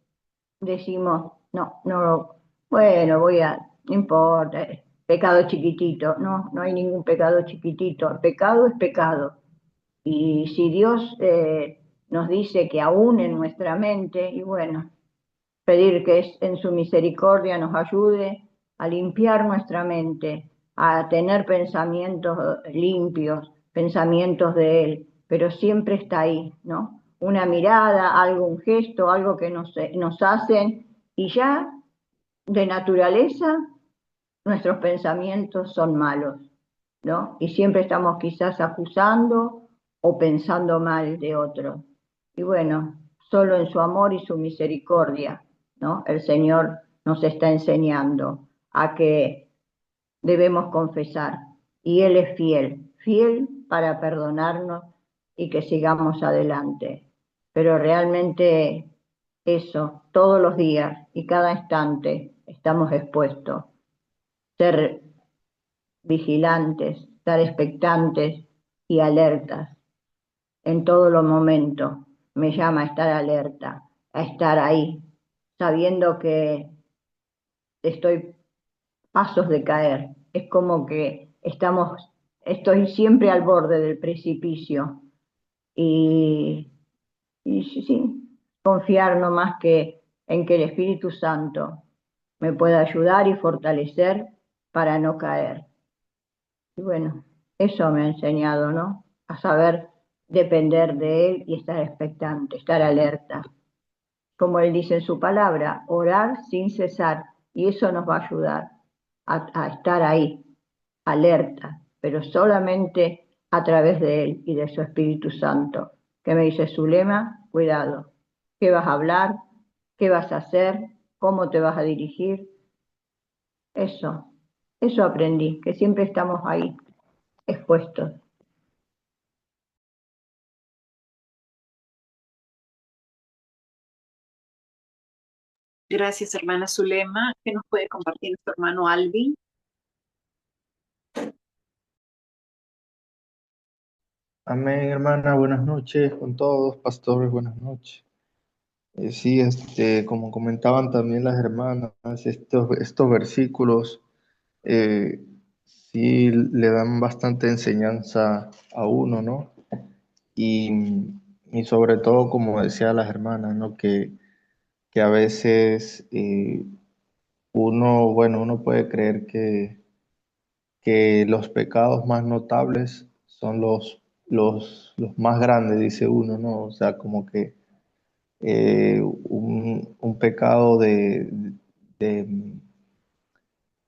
decimos, no, bueno, no importa, pecado chiquitito. No hay ningún pecado chiquitito, el pecado es pecado. Y si Dios nos dice que aún en nuestra mente, y bueno, pedir que en su misericordia nos ayude a limpiar nuestra mente, a tener pensamientos limpios, pensamientos de Él, pero siempre está ahí, ¿no? Una mirada, algo, un gesto, algo que nos hacen, y ya de naturaleza nuestros pensamientos son malos, ¿no? Y siempre estamos quizás acusando o pensando mal de otro. Y bueno, solo en su amor y su misericordia, ¿no? El Señor nos está enseñando a que debemos confesar. Y Él es fiel, fiel para perdonarnos y que sigamos adelante. Pero realmente eso, todos los días y cada instante estamos expuestos. Ser vigilantes, estar expectantes y alertas en todos los momentos. Me llama a estar alerta, a estar ahí, sabiendo que estoy pasos de caer. Es como que estoy siempre al borde del precipicio y, y sí, confiar no más que en que el Espíritu Santo me pueda ayudar y fortalecer para no caer. Y bueno, eso me ha enseñado, ¿no? A saber depender de Él y estar expectante, estar alerta. Como Él dice en su palabra, orar sin cesar. Y eso nos va a ayudar a estar ahí, alerta, pero solamente a través de Él y de su Espíritu Santo. Que me dice su lema, cuidado. ¿Qué vas a hablar? ¿Qué vas a hacer? ¿Cómo te vas a dirigir? Eso aprendí, que siempre estamos ahí, expuestos. Gracias, hermana Zulema. ¿Qué nos puede compartir nuestro hermano Alvin? Amén, hermana, buenas noches con todos, pastores, buenas noches. Sí, como comentaban también las hermanas, estos versículos eh, sí le dan bastante enseñanza a uno, ¿no? Y sobre todo, como decía las hermanas, ¿no? Que a veces uno puede creer que los pecados más notables son los más grandes, dice uno, ¿no? O sea, como que un pecado de-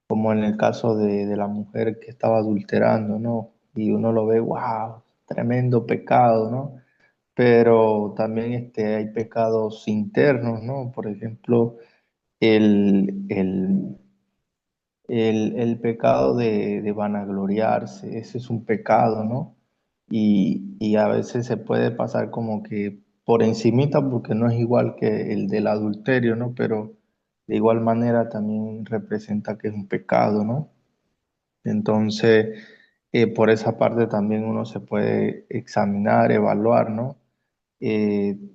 como en el caso de la mujer que estaba adulterando, ¿no? Y uno lo ve, wow, tremendo pecado, ¿no? Pero también hay pecados internos, ¿no? Por ejemplo, el, el, el pecado de vanagloriarse, ese es un pecado, ¿no? Y a veces se puede pasar como que por encimita porque no es igual que el del adulterio, ¿no? Pero de igual manera también representa que es un pecado, ¿no? Entonces, por esa parte también uno se puede examinar, evaluar, ¿no?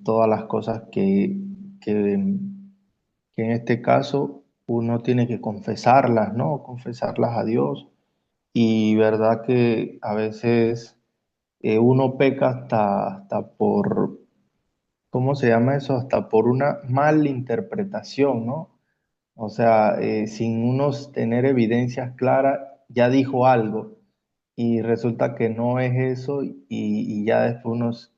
Todas las cosas que, que en este caso uno tiene que confesarlas, ¿no? Confesarlas a Dios. Y verdad que a veces uno peca hasta por, ¿cómo se llama eso? Hasta por una mala interpretación, ¿no? O sea, sin unos tener evidencias claras, ya dijo algo y resulta que no es eso y ya después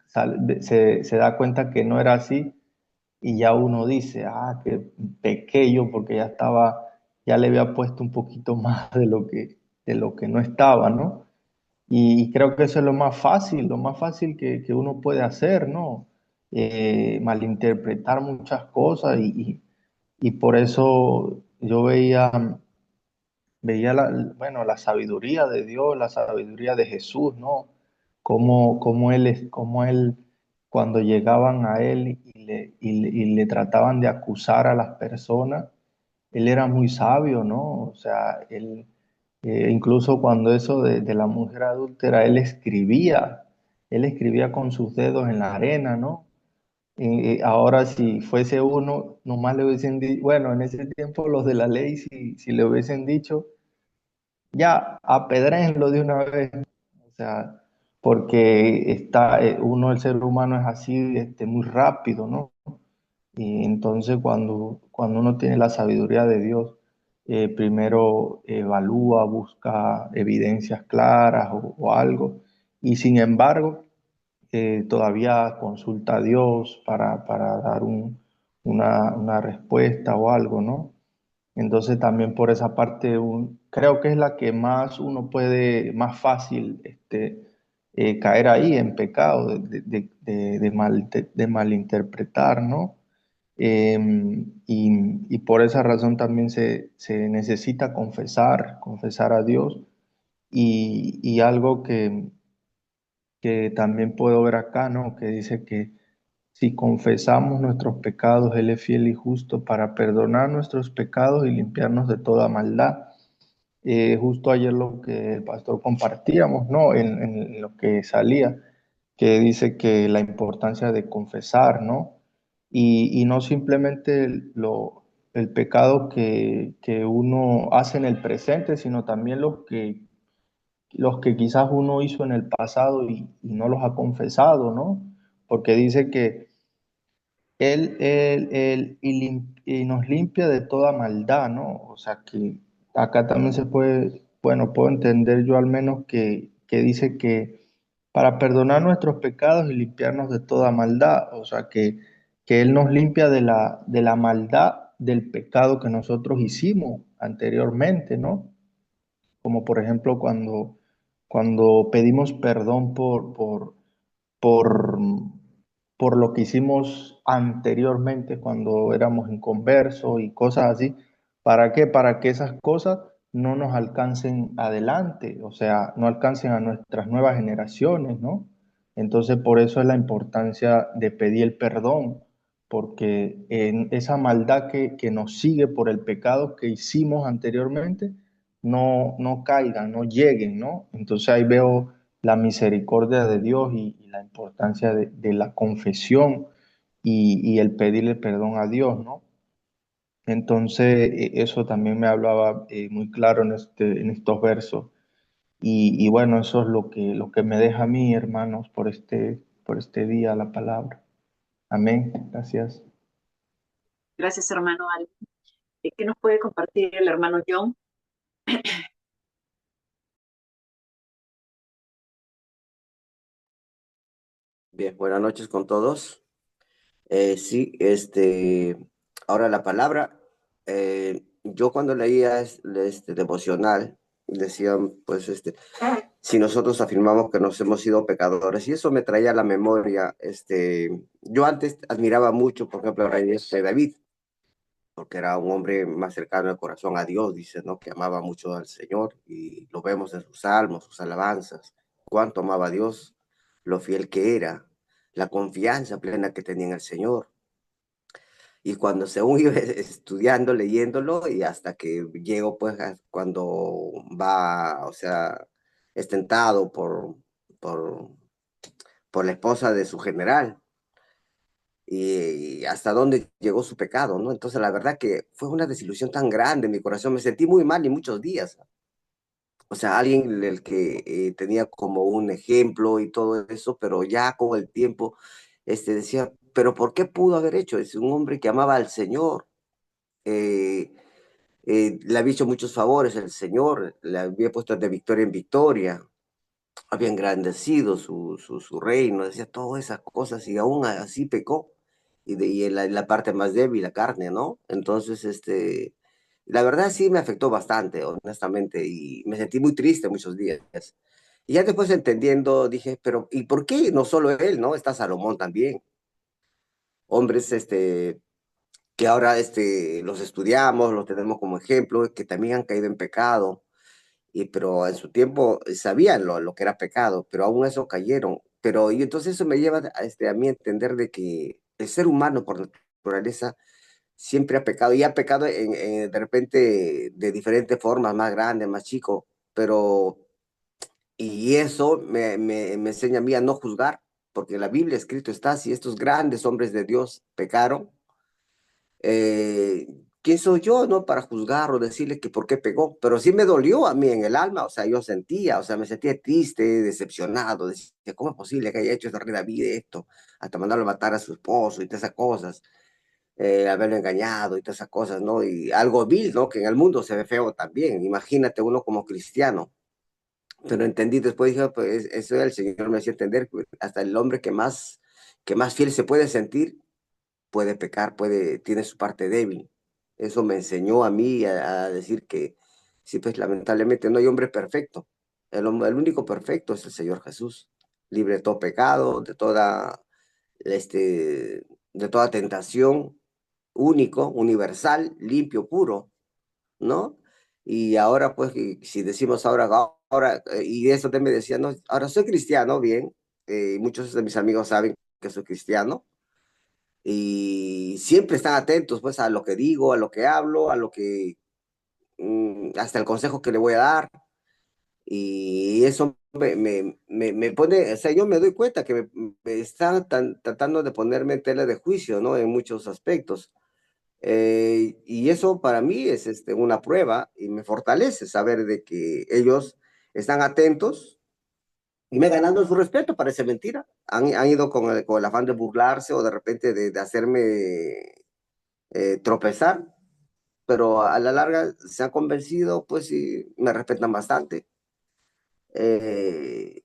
se da cuenta que no era así y ya uno dice, ah, que pequé yo porque ya le había puesto un poquito más de lo que no estaba, ¿no? Y creo que eso es lo más fácil que uno puede hacer, ¿no? Malinterpretar muchas cosas y por eso yo veía bueno, la sabiduría de Dios, la sabiduría de Jesús, ¿no? Cómo él cuando llegaban a él y le trataban de acusar a las personas, él era muy sabio, ¿no? O sea, él, incluso cuando eso de la mujer adúltera, él escribía con sus dedos en la arena, ¿no? Ahora si fuese uno, nomás le hubiesen dicho, bueno, en ese tiempo los de la ley, si le hubiesen dicho, ya, apedréenlo de una vez, o sea, porque el ser humano es así, muy rápido, ¿no? Y entonces cuando uno tiene la sabiduría de Dios, primero evalúa, busca evidencias claras o algo, y sin embargo, todavía consulta a Dios para dar una respuesta o algo, ¿no? Entonces también por esa parte creo que es la que más uno puede, más fácil caer ahí en pecado, de malinterpretar, ¿no? Y por esa razón también se necesita confesar a Dios. Y algo que también puedo ver acá, ¿no? Que dice que si confesamos nuestros pecados, Él es fiel y justo para perdonar nuestros pecados y limpiarnos de toda maldad. Justo ayer lo que el pastor compartíamos, ¿no? En lo que salía, que dice que la importancia de confesar, ¿no? Y no simplemente el pecado que uno hace en el presente, sino también los que quizás uno hizo en el pasado y no los ha confesado, ¿no? Porque dice que Él nos limpia de toda maldad, ¿no? O sea que acá también se puede, bueno, puedo entender yo al menos que dice que para perdonar nuestros pecados y limpiarnos de toda maldad, o sea que Él nos limpia de la maldad del pecado que nosotros hicimos anteriormente, ¿no? Como por ejemplo cuando pedimos perdón por, por lo que hicimos anteriormente cuando éramos inconversos y cosas así. ¿Para qué? Para que esas cosas no nos alcancen adelante, o sea, no alcancen a nuestras nuevas generaciones, ¿no? Entonces, por eso es la importancia de pedir el perdón, porque en esa maldad que nos sigue por el pecado que hicimos anteriormente, no caigan, no lleguen, ¿no? Entonces ahí veo la misericordia de Dios y la importancia de la confesión y el pedirle perdón a Dios, ¿no? Entonces, eso también me hablaba muy claro en estos versos. Y bueno, eso es lo que me deja a mí, hermanos, por este día la palabra. Amén. Gracias. Gracias, hermano Al. ¿Qué nos puede compartir el hermano John? Bien, buenas noches con todos. Sí, ahora la palabra, yo cuando leía este devocional, decían, pues, si nosotros afirmamos que nos hemos sido pecadores, y eso me traía a la memoria, yo antes admiraba mucho, por ejemplo, al rey David, porque era un hombre más cercano al corazón a Dios, dice, ¿no? Que amaba mucho al Señor, y lo vemos en sus salmos, sus alabanzas, cuánto amaba a Dios, lo fiel que era, la confianza plena que tenía en el Señor. Y cuando según iba estudiando, leyéndolo, y hasta que llego, pues, cuando va, o sea, es tentado por, por la esposa de su general, y hasta dónde llegó su pecado, ¿no? Entonces, la verdad que fue una desilusión tan grande en mi corazón, me sentí muy mal y muchos días. O sea, alguien el que tenía como un ejemplo y todo eso, pero ya con el tiempo decía, pero ¿por qué pudo haber hecho? Es un hombre que amaba al Señor, eh, le había hecho muchos favores el Señor, le había puesto de victoria en victoria, había engrandecido su reino, decía todas esas cosas y aún así pecó. Y en la parte más débil, la carne, ¿no? Entonces, la verdad sí me afectó bastante, honestamente, y me sentí muy triste muchos días. Y ya después entendiendo, dije, pero ¿y por qué no solo él, no? Está Salomón también. Hombres, que ahora los estudiamos, los tenemos como ejemplo, que también han caído en pecado, pero en su tiempo sabían lo que era pecado, pero aún eso cayeron. Pero y entonces eso me lleva a mí a entender de que el ser humano por naturaleza siempre ha pecado y ha pecado de repente de diferentes formas, más grande, más chico, pero y eso me enseña a mí a no juzgar, porque en la Biblia escrito está, si estos grandes hombres de Dios pecaron, eh, ¿quién soy yo, no, para juzgar o decirle que por qué pegó? Pero sí me dolió a mí en el alma, o sea, yo sentía, o sea, me sentía triste, decepcionado, decía, ¿cómo es posible que haya hecho esta rey David esto? Hasta mandarlo a matar a su esposo y todas esas cosas, haberlo engañado y todas esas cosas, ¿no? Y algo vil, ¿no? Que en el mundo se ve feo también, imagínate uno como cristiano. Pero entendí después, dije, pues eso el Señor me hacía entender, que hasta el hombre que más fiel se puede sentir, puede pecar, tiene su parte débil. Eso me enseñó a mí a decir que sí, pues lamentablemente no hay hombre perfecto. El único perfecto es el Señor Jesús, libre de todo pecado, de toda tentación, único, universal, limpio, puro, ¿no? Y ahora, pues, si decimos y eso te me decía, no, ahora soy cristiano, bien, muchos de mis amigos saben que soy cristiano, y siempre están atentos, pues, a lo que digo, a lo que hablo, hasta el consejo que le voy a dar, y eso me pone, o sea, yo me doy cuenta que me están tratando de ponerme en tela de juicio, ¿no? En muchos aspectos. Y eso para mí es una prueba y me fortalece saber de que ellos están atentos y me ganando su respeto, parece mentira. Han ido con el afán de burlarse o de repente de hacerme tropezar, pero a la larga se han convencido, pues y me respetan bastante. Eh,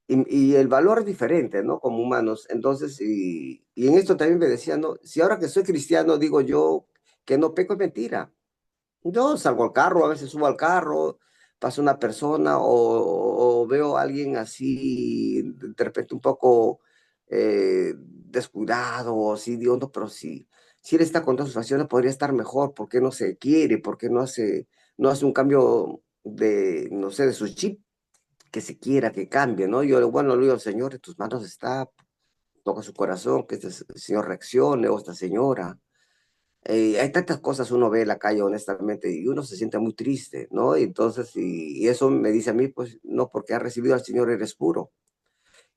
y el valor es diferente, ¿no? Como humanos. Entonces, y en esto también me decían, ¿no? Si ahora que soy cristiano digo yo que no peco es mentira. Yo salgo al carro, a veces subo al carro, pasa una persona o veo a alguien así, de repente un poco descuidado, o así, digo, no, pero si él está con todas sus facciones, podría estar mejor, ¿por qué no se quiere? ¿Por qué no hace un cambio de, no sé, de su chip, que se quiera, que cambie, ¿no? Yo, bueno, le digo, Señor, en tus manos está, toca su corazón, que este señor reaccione, o esta señora. Hay tantas cosas uno ve en la calle, honestamente, y uno se siente muy triste, ¿no? Y entonces, y eso me dice a mí, pues, no, porque has recibido al Señor eres puro.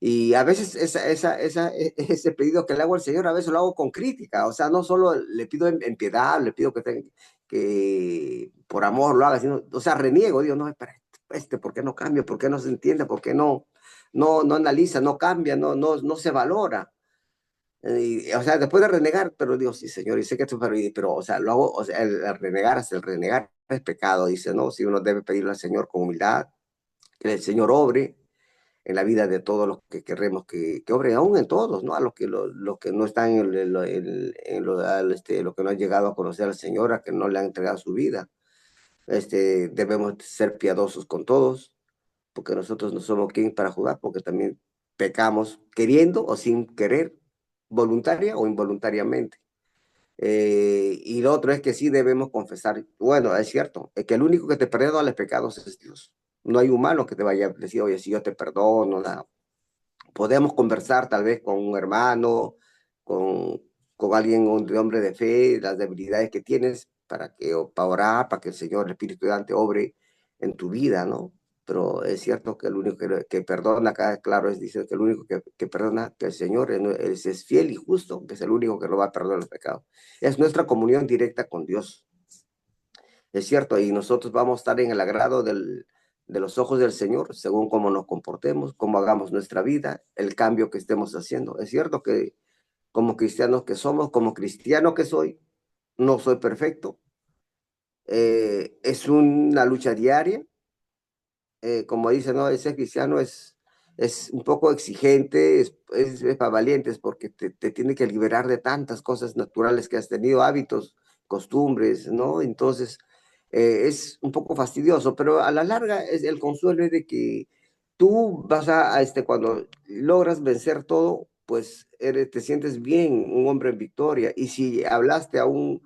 Y a veces ese pedido que le hago al Señor, a veces lo hago con crítica, o sea, no solo le pido en piedad, le pido que por amor lo haga, sino, o sea, reniego, digo, no, espera, ¿por qué no cambia? ¿Por qué no se entiende? ¿Por qué no analiza, no cambia, no se valora? O sea, después de renegar, pero digo, sí, Señor, y sé que esto, pero, o sea, lo hago, o sea, el renegar, hasta el renegar es pecado, dice, ¿no? Si uno debe pedirle al Señor con humildad, que el Señor obre en la vida de todos los que queremos que obre, aún en todos, ¿no? A los que no están lo que no han llegado a conocer al Señor, a que no le han entregado su vida. Debemos ser piadosos con todos, porque nosotros no somos quien para jugar, porque también pecamos queriendo o sin querer, voluntaria o involuntariamente. Y lo otro es que sí debemos confesar, bueno, es cierto, es que el único que te perdona los pecados es Dios. No hay humano que te vaya a decir, oye, si yo te perdono, nada. Podemos conversar tal vez con un hermano, con, con alguien, un hombre de fe, las debilidades que tienes para orar, para que el Señor, el Espíritu Santo, obre en tu vida, ¿no? Pero es cierto que el único que perdona, acá claro, dice que el único que perdona, que el Señor es fiel y justo, que es el único que lo va a perdonar los pecados. Es nuestra comunión directa con Dios. Es cierto, y nosotros vamos a estar en el agrado de los ojos del Señor, según cómo nos comportemos, cómo hagamos nuestra vida, el cambio que estemos haciendo. Es cierto que como cristianos que somos, como cristiano que soy, no soy perfecto. Es una lucha diaria. Como dice, ¿no? Ese cristiano es un poco exigente, es para valientes, porque te tiene que liberar de tantas cosas naturales que has tenido, hábitos, costumbres, ¿no? Entonces, es un poco fastidioso, pero a la larga es el consuelo es de que tú vas cuando logras vencer todo, pues te sientes bien, un hombre en victoria. Y si hablaste a un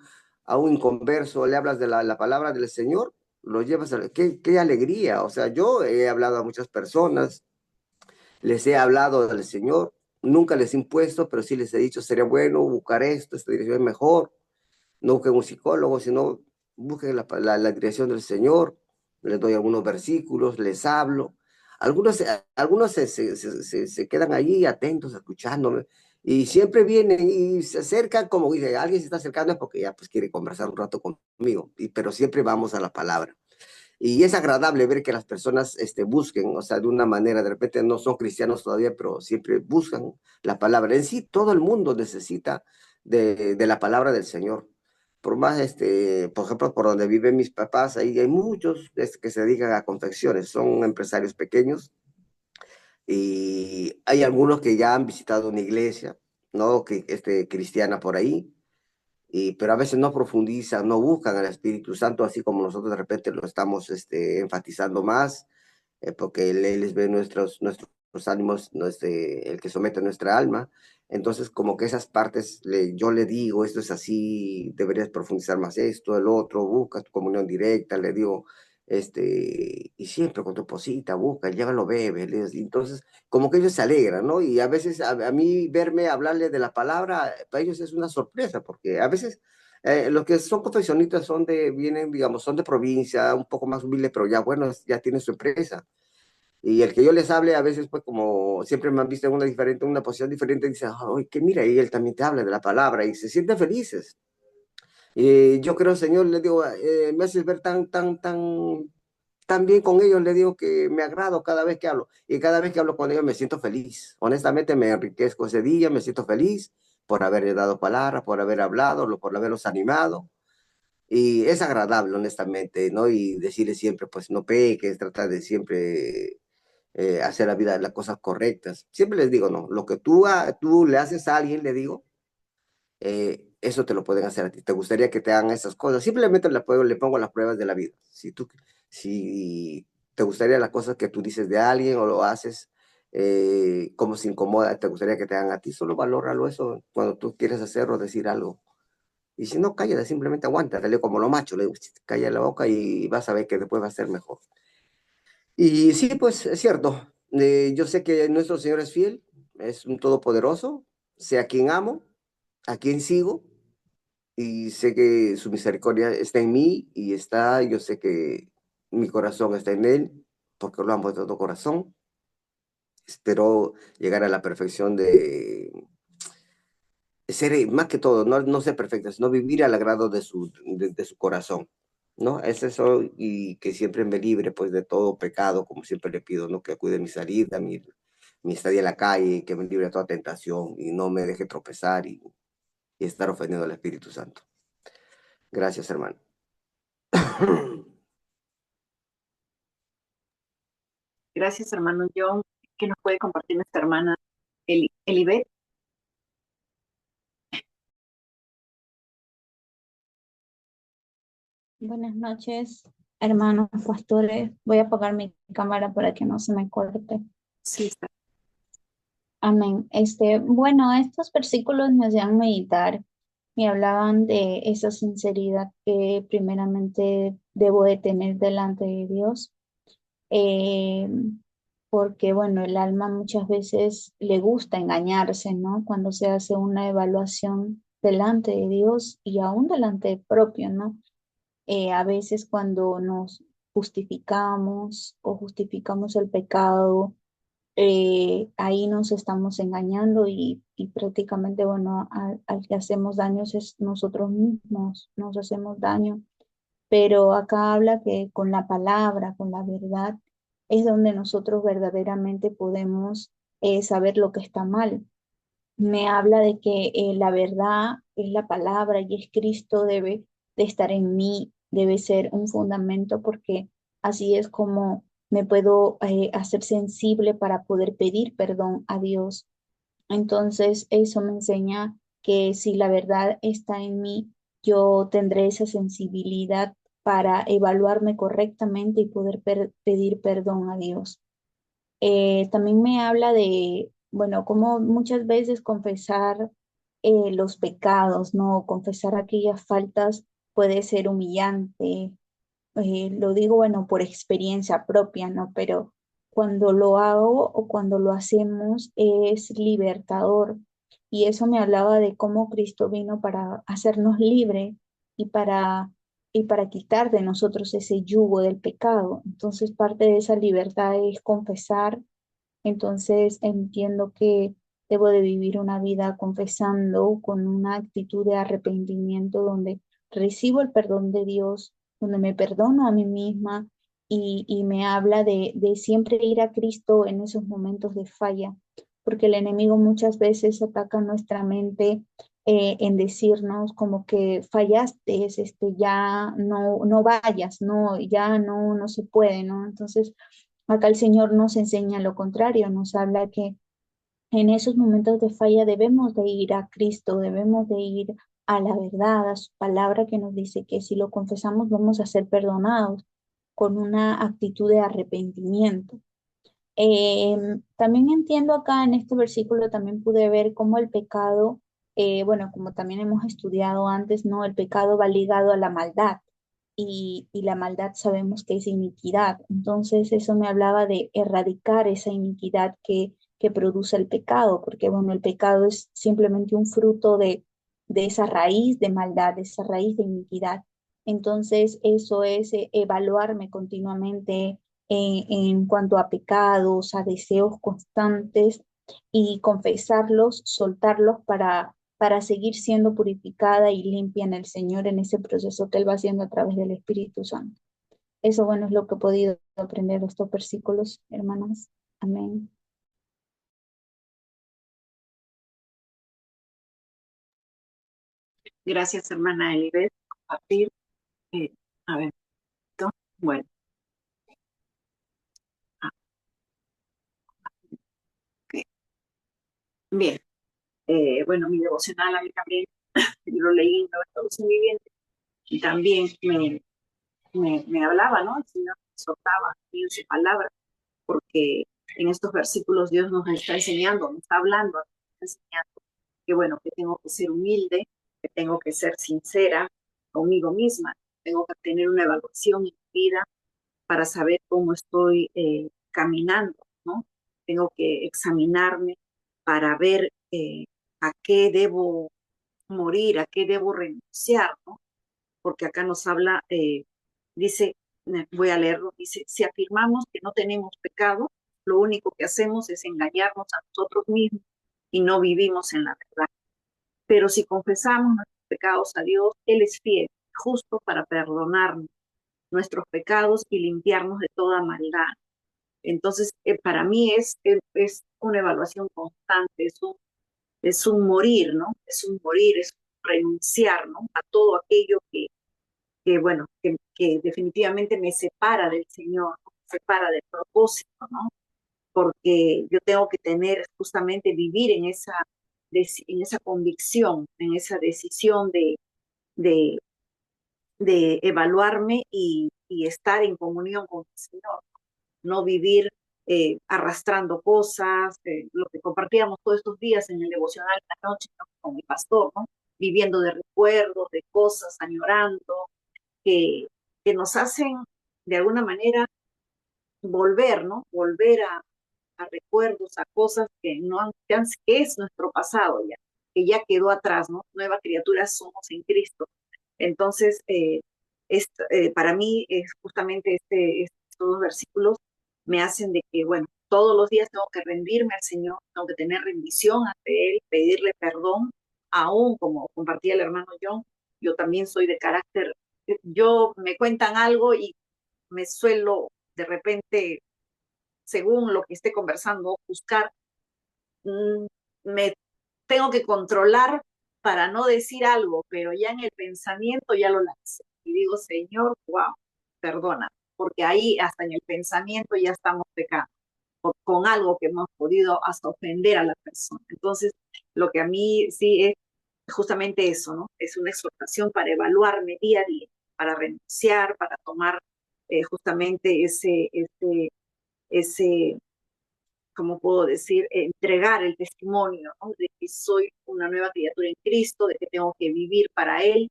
inconverso, le hablas de la palabra del Señor, lo llevas qué alegría. O sea, yo he hablado a muchas personas, les he hablado del Señor, nunca les he impuesto, pero sí les he dicho, sería bueno buscar esto, esta dirección es mejor, no busquen un psicólogo, sino busquen la dirección del Señor, les doy algunos versículos, les hablo. Algunos se quedan allí atentos, escuchándome, y siempre vienen y se acercan, como dice, alguien se está acercando es porque ya pues quiere conversar un rato conmigo, pero siempre vamos a la palabra. Y es agradable ver que las personas busquen, o sea, de una manera, de repente no son cristianos todavía, pero siempre buscan la palabra. En sí, todo el mundo necesita de la palabra del Señor. Por más, por ejemplo, por donde viven mis papás, ahí hay muchos que se dedican a confecciones, son empresarios pequeños y hay algunos que ya han visitado una iglesia, ¿no? Que, cristiana por ahí, pero a veces no profundizan, no buscan al Espíritu Santo, así como nosotros de repente lo estamos enfatizando más, porque Él les ve nuestros ánimos, no, el que somete nuestra alma. Entonces, como que esas partes, yo le digo, esto es así, deberías profundizar más esto, el otro, busca tu comunión directa, le digo, y siempre con tu esposita, busca, llévalo, bebe. Entonces, como que ellos se alegran, ¿no? Y a veces a mí verme hablarle de la palabra, para ellos es una sorpresa, porque a veces los que son confesionistas vienen, digamos, son de provincia, un poco más humilde, pero ya, bueno, ya tienen su empresa. Y el que yo les hable, a veces, pues, como siempre me han visto en una posición diferente, dicen, ay, que mira, y él también te habla de la palabra, y se sienten felices. Y yo creo, Señor, le digo, me haces ver tan bien con ellos, le digo que me agrado cada vez que hablo. Y cada vez que hablo con ellos me siento feliz. Honestamente me enriquezco ese día, me siento feliz por haberle dado palabras, por haber hablado, por haberlos animado. Y es agradable, honestamente, ¿no? Y decirle siempre, pues no peques, trata de siempre hacer la vida, las cosas correctas. Siempre les digo, no, lo que tú le haces a alguien, le digo, eso te lo pueden hacer a ti. ¿Te gustaría que te hagan esas cosas? Simplemente le pongo las pruebas de la vida. Si te gustaría las cosas que tú dices de alguien o lo haces como se incomoda, te gustaría que te hagan a ti, solo valóralo eso cuando tú quieres hacer o decir algo. Y si no, cállate, simplemente aguanta, dale como lo macho, le digo, calla la boca y vas a ver que después va a ser mejor. Y sí, pues es cierto, yo sé que nuestro Señor es fiel, es un todopoderoso, sé a quien amo, a quien sigo, y sé que su misericordia está en mí y yo sé que mi corazón está en él, porque lo amo de todo corazón. Espero llegar a la perfección de ser, más que todo, no ser perfecta, sino vivir al agrado de su corazón, ¿no? Es eso, y que siempre me libre, pues, de todo pecado, como siempre le pido, ¿no? Que cuide mi salida, mi estadía en la calle, que me libre de toda tentación y no me deje tropezar y estar ofendiendo al Espíritu Santo. Gracias, hermano. Gracias, hermano John. ¿Qué nos puede compartir nuestra hermana Elibet? Buenas noches, hermanos pastores. Voy a apagar mi cámara para que no se me corte. Sí, está. Amén. Bueno, estos versículos me hacían meditar y hablaban de esa sinceridad que primeramente debo de tener delante de Dios. Eh, Porque, bueno, el alma muchas veces le gusta engañarse, ¿no? Cuando se hace una evaluación delante de Dios y aún delante propio, ¿no? A veces cuando nos justificamos o justificamos el pecado, ahí nos estamos engañando y prácticamente, bueno, al que hacemos daños es nosotros mismos, nos hacemos daño. Pero acá habla que con la palabra, con la verdad, es donde nosotros verdaderamente podemos saber lo que está mal. Me habla de que la verdad es la palabra y es Cristo, debe de estar en mí, debe ser un fundamento porque así es como me puedo hacer sensible para poder pedir perdón a Dios. Entonces, eso me enseña que si la verdad está en mí, yo tendré esa sensibilidad para evaluarme correctamente y poder pedir perdón a Dios. También me habla de, bueno, como muchas veces confesar los pecados, ¿no? Confesar aquellas faltas puede ser humillante. Lo digo, bueno, por experiencia propia, ¿no? Pero cuando lo hago o cuando lo hacemos es libertador. Y eso me hablaba de cómo Cristo vino para hacernos libre y para quitar de nosotros ese yugo del pecado. Entonces, parte de esa libertad es confesar. Entonces, entiendo que debo de vivir una vida confesando con una actitud de arrepentimiento donde recibo el perdón de Dios, donde me perdono a mí misma y me habla de siempre ir a Cristo en esos momentos de falla, porque el enemigo muchas veces ataca nuestra mente en decirnos como que fallaste, ya no vayas, no, ya no se puede, ¿no? Entonces, acá el Señor nos enseña lo contrario, nos habla que en esos momentos de falla debemos de ir a Cristo, debemos de ir a la verdad, a su palabra que nos dice que si lo confesamos vamos a ser perdonados con una actitud de arrepentimiento. También entiendo acá en este versículo, también pude ver cómo el pecado, bueno, como también hemos estudiado antes, ¿no? El pecado va ligado a la maldad y la maldad sabemos que es iniquidad. Entonces eso me hablaba de erradicar esa iniquidad que produce el pecado, porque bueno, el pecado es simplemente un fruto de esa raíz de maldad, de esa raíz de iniquidad. Entonces eso es evaluarme continuamente en cuanto a pecados, a deseos constantes y confesarlos, soltarlos para seguir siendo purificada y limpia en el Señor en ese proceso que Él va haciendo a través del Espíritu Santo. Eso, bueno, es lo que he podido aprender de estos versículos, hermanas. Amén. Gracias, hermana Elibet, por compartir. Eh, a ver, bueno. Ah, ok. Bien. Bueno, mi devocional a mí también, yo lo leí en la traducción viviente y también me hablaba, ¿no? El Señor me soltaba en su palabra, porque en estos versículos Dios nos está enseñando, nos está hablando, nos está enseñando que bueno, que tengo que ser humilde, que tengo que ser sincera conmigo misma, tengo que tener una evaluación en mi vida para saber cómo estoy caminando, ¿no? Tengo que examinarme para ver a qué debo morir, a qué debo renunciar, ¿no? Porque acá nos habla, dice, voy a leerlo, dice, si afirmamos que no tenemos pecado, lo único que hacemos es engañarnos a nosotros mismos y no vivimos en la verdad. Pero si confesamos nuestros pecados a Dios, Él es fiel, justo para perdonarnos nuestros pecados y limpiarnos de toda maldad. Entonces, para mí es una evaluación constante, es un morir, ¿no? Es un morir, es un renunciar, ¿no? A todo aquello bueno, que definitivamente me separa del Señor, me separa del propósito, ¿no? Porque yo tengo que tener justamente vivir en esa convicción, en esa decisión de, de evaluarme y estar en comunión con el Señor, no vivir arrastrando cosas, lo que compartíamos todos estos días en el devocional de la noche, ¿no? Con mi pastor, ¿no? Viviendo de recuerdos, de cosas, añorando, que nos hacen de alguna manera volver, ¿no? Volver a recuerdos, a cosas que no han, que es nuestro pasado ya, que ya quedó atrás, ¿no? Nueva criatura somos en Cristo. Entonces, para mí es justamente estos dos versículos me hacen de que, bueno, todos los días tengo que rendirme al Señor, tengo que tener rendición ante Él, pedirle perdón, aún como compartía el hermano John, yo también soy de carácter, yo me cuentan algo y me suelo de repente, según lo que esté conversando, buscar, me tengo que controlar para no decir algo, pero ya en el pensamiento ya lo lancé. Y digo, Señor, wow, perdona, porque ahí hasta en el pensamiento ya estamos pecando, con algo que hemos podido hasta ofender a la persona. Entonces, lo que a mí sí es justamente eso, ¿no? Es una exhortación para evaluarme día a día, para renunciar, para tomar justamente ese, ¿cómo puedo decir? Entregar el testimonio, ¿no? De que soy una nueva criatura en Cristo, de que tengo que vivir para Él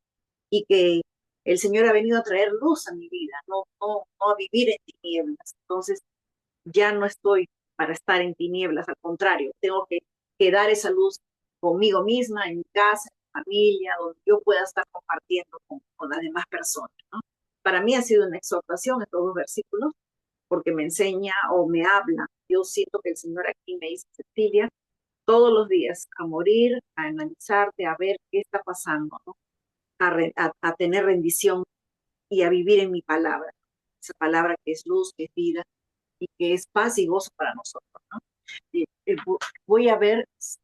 y que el Señor ha venido a traer luz a mi vida, no a vivir en tinieblas. Entonces, ya no estoy para estar en tinieblas, al contrario, tengo que dar esa luz conmigo misma, en mi casa, en mi familia, donde yo pueda estar compartiendo con las demás personas, ¿no? Para mí ha sido una exhortación estos dos versículos, porque me enseña o me habla. Yo siento que el Señor aquí me dice, Cecilia, todos los días a morir, a analizarte, a ver qué está pasando, ¿no? A tener rendición y a vivir en mi palabra, esa palabra que es luz, que es vida y que es paz y gozo para nosotros, ¿no? Voy a ver